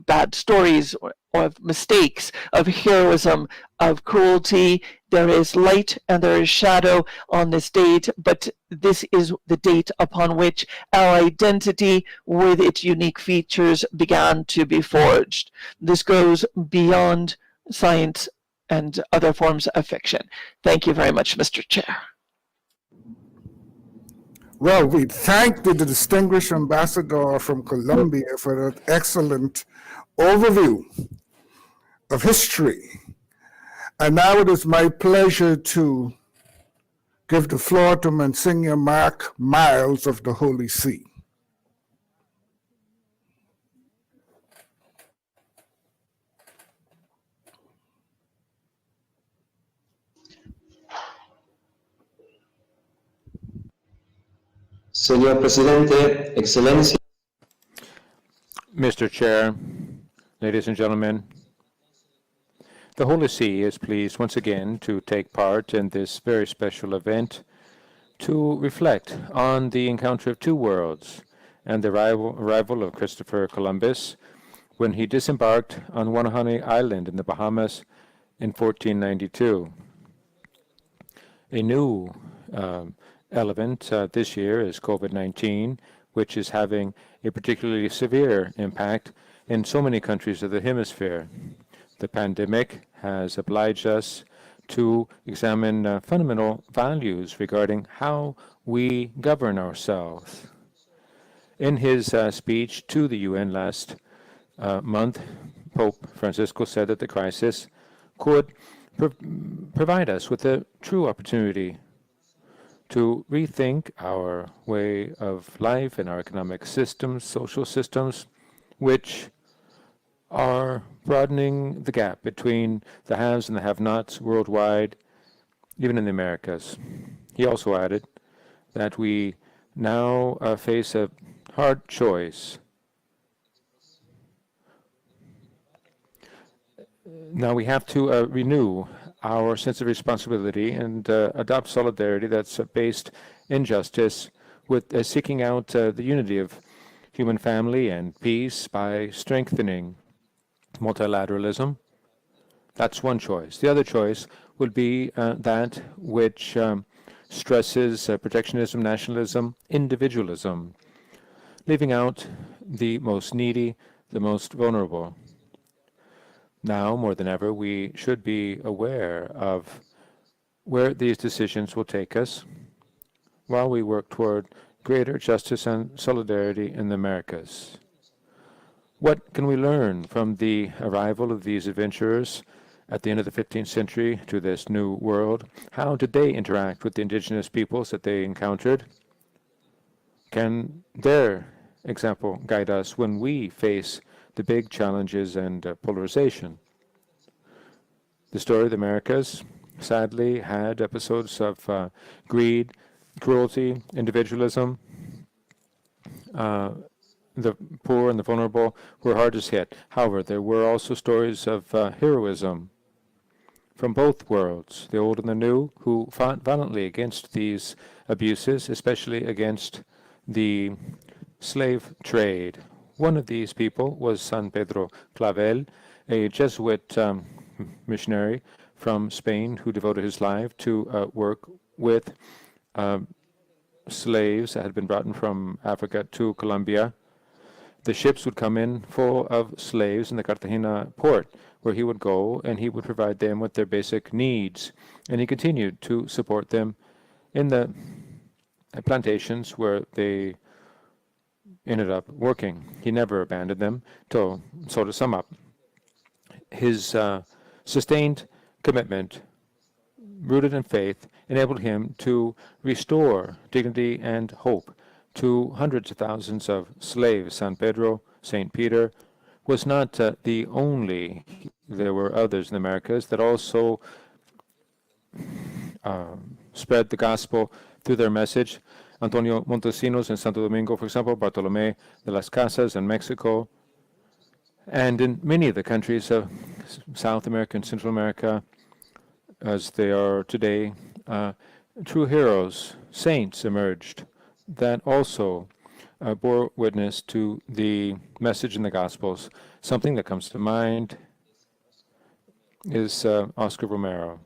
bad stories or of mistakes, of heroism, of cruelty. There is light and there is shadow on this date, but this is the date upon which our identity with its unique features began to be forged. This goes beyond science and other forms of fiction. Thank you very much, Mr. Chair. Well, we thank the distinguished ambassador from Colombia for that excellent overview of history. And now it is my pleasure to give the floor to Monsignor Mark Miles of the Holy See. Señor Presidente, Excelencia. Mr. Chair, ladies and gentlemen, the Holy See is pleased once again to take part in this very special event to reflect on the encounter of two worlds and the arrival of Christopher Columbus when he disembarked on Wanahani Island in the Bahamas in 1492. A new element this year is COVID-19, which is having a particularly severe impact in so many countries of the hemisphere. The pandemic has obliged us to examine fundamental values regarding how we govern ourselves. In his speech to the UN last month, Pope Francisco said that the crisis could provide us with a true opportunity to rethink our way of life and our economic systems, social systems, which are broadening the gap between the haves and the have-nots worldwide, even in the Americas. He also added that we now face a hard choice. Now we have to renew our sense of responsibility and adopt solidarity that's based in justice, with seeking out the unity of human family and peace by strengthening multilateralism. That's one choice. The other choice would be that which stresses protectionism, nationalism, individualism, leaving out the most needy, the most vulnerable. Now, more than ever, we should be aware of where these decisions will take us while we work toward greater justice and solidarity in the Americas. What can we learn from the arrival of these adventurers at the end of the 15th century to this new world? How did they interact with the indigenous peoples that they encountered? Can their example guide us when we face the big challenges and polarization? The story of the Americas sadly had episodes of greed, cruelty, individualism. The poor and the vulnerable were hardest hit. However, there were also stories of heroism from both worlds, the old and the new, who fought valiantly against these abuses, especially against the slave trade. One of these people was San Pedro Clavel, a Jesuit missionary from Spain who devoted his life to work with slaves that had been brought in from Africa to Colombia. The ships would come in full of slaves in the Cartagena port, where he would go and he would provide them with their basic needs. And he continued to support them in the plantations where they ended up working. He never abandoned them. So to sum up, his sustained commitment, rooted in faith, enabled him to restore dignity and hope to hundreds of thousands of slaves. San Pedro, St. Peter, was not the only. There were others in the Americas that also spread the gospel through their message. Antonio Montesinos in Santo Domingo, for example, Bartolomé de las Casas in Mexico, and in many of the countries of South America and Central America, as they are today, true heroes, saints emerged that also bore witness to the message in the Gospels. Something that comes to mind is Oscar Romero,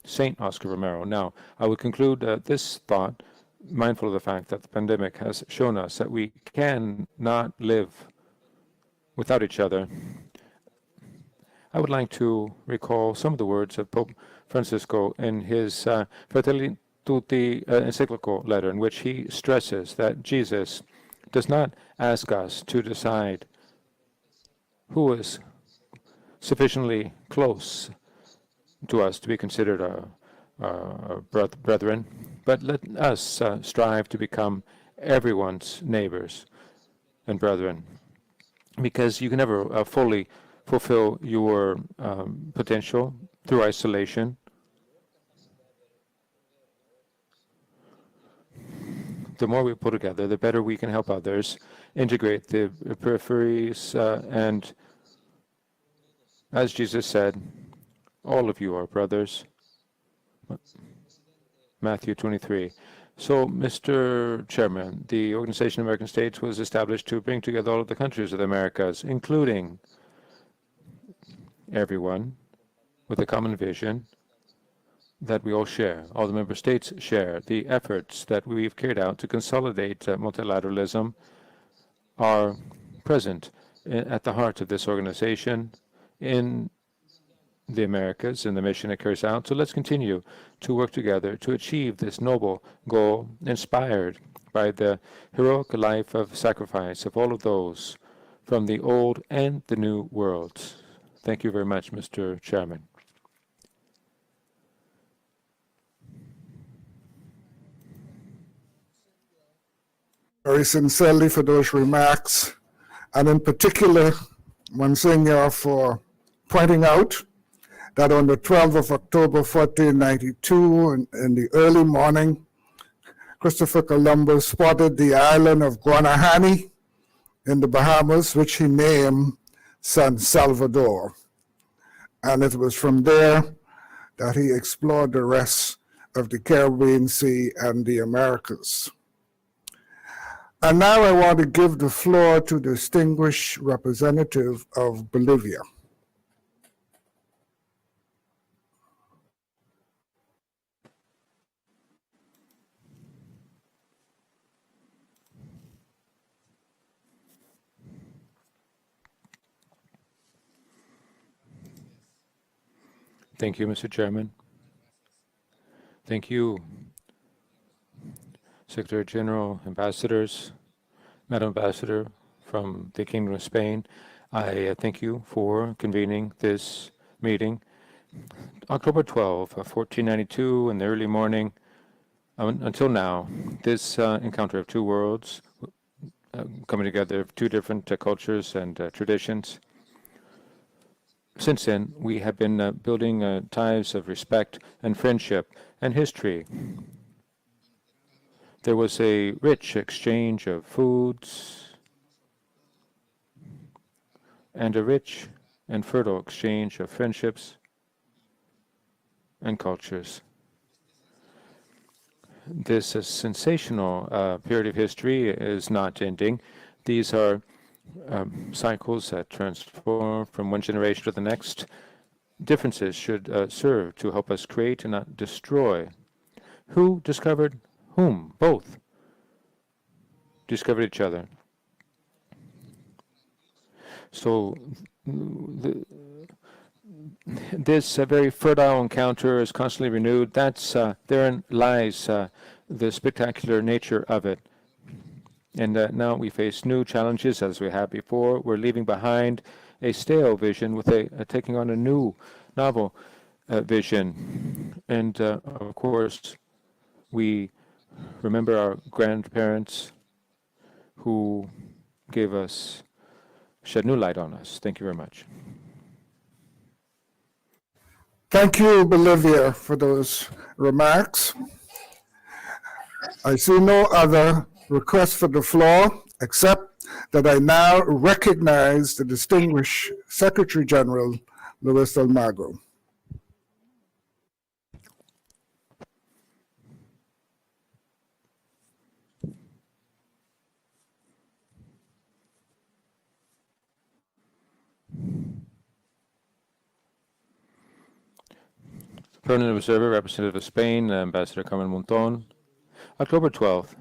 Saint Oscar Romero. Now, I would conclude this thought, mindful of the fact that the pandemic has shown us that we cannot live without each other. I would like to recall some of the words of Pope Francisco in his Fratelli Tutti encyclical letter, in which he stresses that Jesus does not ask us to decide who is sufficiently close to us to be considered brethren, but let us strive to become everyone's neighbors and brethren, because you can never fully fulfill your potential through isolation. The more we pull together, the better we can help others, integrate the peripheries, and as Jesus said, all of you are brothers. Matthew 23. So, Mr. Chairman, the Organization of American States was established to bring together all of the countries of the Americas, including everyone, with a common vision that we all share, all the member states share. The efforts that we've carried out to consolidate multilateralism are present at the heart of this organization in the Americas and the mission it carries out. So let's continue to work together to achieve this noble goal, inspired by the heroic life of sacrifice of all of those from the old and the new worlds. Thank you very much, Mr. Chairman. Very sincerely for those remarks, and in particular, Monsignor, for pointing out that on the 12th of October 1492, in the early morning, Christopher Columbus spotted the island of Guanahani in the Bahamas, which he named San Salvador. And it was from there that he explored the rest of the Caribbean Sea and the Americas. And now I want to give the floor to the distinguished representative of Bolivia. Thank you, Mr. Chairman. Thank you, Secretary General, ambassadors, Madam Ambassador from the Kingdom of Spain. I thank you for convening this meeting. October 12, 1492, in the early morning, until now, this encounter of two worlds coming together of two different cultures and traditions. Since then, we have been building ties of respect and friendship and history. There was a rich exchange of foods and a rich and fertile exchange of friendships and cultures. This sensational period of history is not ending. These are cycles that transform from one generation to the next. Differences should serve to help us create and not destroy. Who discovered whom? Both discovered each other. So this very fertile encounter is constantly renewed. Therein lies the spectacular nature of it. And now we face new challenges as we have before. We're leaving behind a stale vision with taking on a new, novel vision. And of course, we remember our grandparents who shed new light on us. Thank you very much. Thank you, Bolivia, for those remarks. I see no other requests for the floor, except that I now recognize the distinguished Secretary General, Luis Almagro. Permanent Observer, Representative of Spain, Ambassador Carmen Monton. October 12th,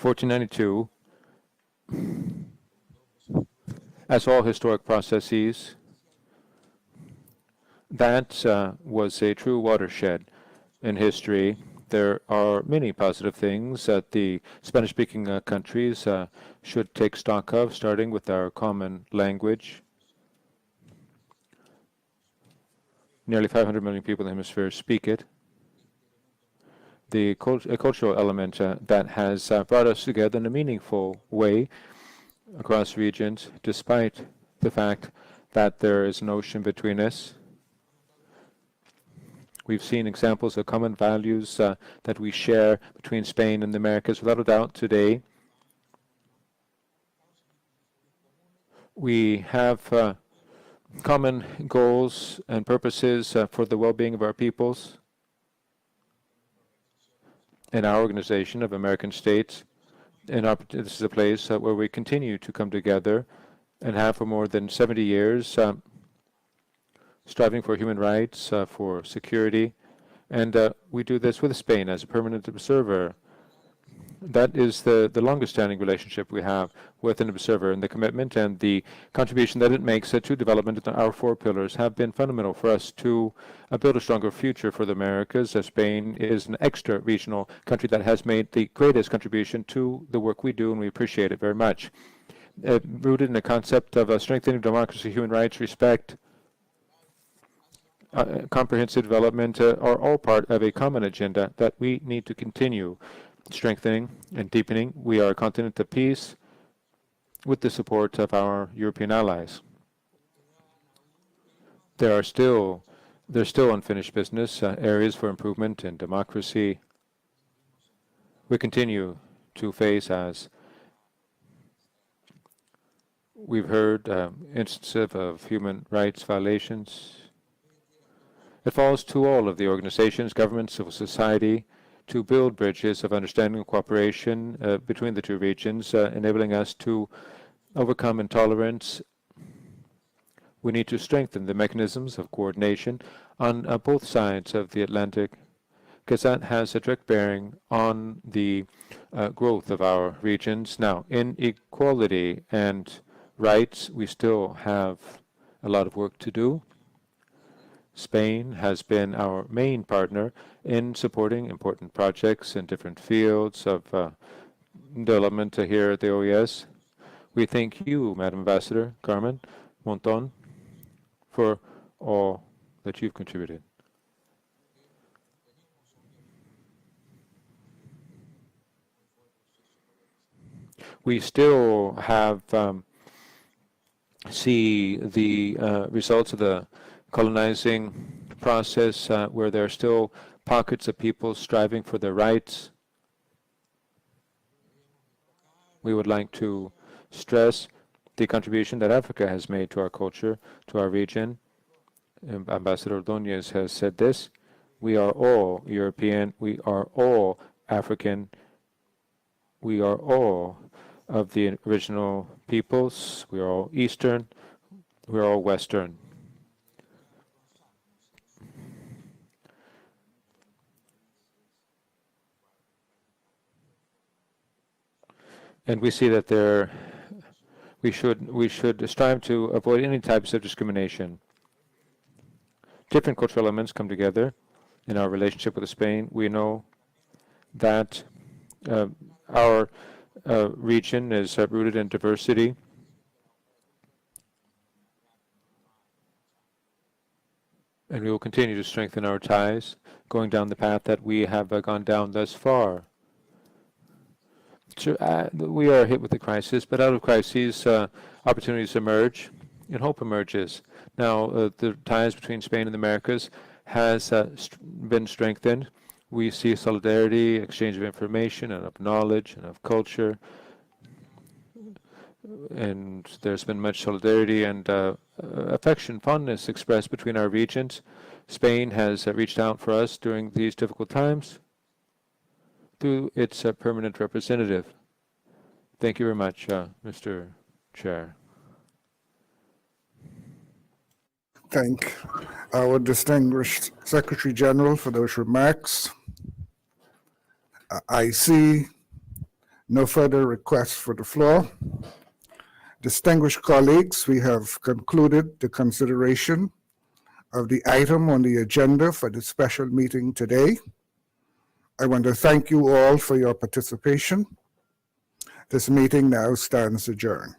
1492, as all historic processes, that was a true watershed in history. There are many positive things that the Spanish-speaking countries should take stock of, starting with our common language. Nearly 500 million people in the hemisphere speak it. The cultural element that has brought us together in a meaningful way across regions, despite the fact that there is an ocean between us. We've seen examples of common values that we share between Spain and the Americas. Without a doubt, today, we have common goals and purposes for the well-being of our peoples. In our organization of American states, this is a place where we continue to come together and have for more than 70 years, striving for human rights, for security. And we do this with Spain as a permanent observer. That is the longest standing relationship we have with an observer, and the commitment and the contribution that it makes to development in our 4 pillars have been fundamental for us to build a stronger future for the Americas. Spain is an extra-regional country that has made the greatest contribution to the work we do, and we appreciate it very much. Rooted in the concept of strengthening democracy, human rights, respect, comprehensive development are all part of a common agenda that we need to continue strengthening and deepening. We are a continent of peace with the support of our European allies. There's still unfinished business, areas for improvement in democracy. We continue to face, as we've heard, instances of human rights violations. It falls to all of the organizations, government, civil society, to build bridges of understanding and cooperation between the 2 regions, enabling us to overcome intolerance. We need to strengthen the mechanisms of coordination on both sides of the Atlantic, because that has a direct bearing on the growth of our regions. Now, in equality and rights, we still have a lot of work to do. Spain has been our main partner in supporting important projects in different fields of development here at the OAS. We thank you, Madam Ambassador Carmen Monton, for all that you've contributed. We still have see the results of the colonizing process where there are still pockets of people striving for their rights. We would like to stress the contribution that Africa has made to our culture, to our region. Ambassador Ordóñez has said this. We are all European. We are all African. We are all of the original peoples. We are all Eastern. We are all Western. And we see that we should strive to avoid any types of discrimination. Different cultural elements come together in our relationship with Spain. We know that our region is rooted in diversity. And we will continue to strengthen our ties, going down the path that we have gone down thus far. We are hit with the crisis, but out of crises, opportunities emerge and hope emerges. Now, the ties between Spain and the Americas has been strengthened. We see solidarity, exchange of information and of knowledge and of culture. And there's been much solidarity and affection, fondness expressed between our regions. Spain has reached out for us during these difficult times through its permanent representative. Thank you very much, Mr. Chair. Thank our distinguished Secretary General for those remarks. I see no further requests for the floor. Distinguished colleagues, we have concluded the consideration of the item on the agenda for the special meeting today. I want to thank you all for your participation. This meeting now stands adjourned.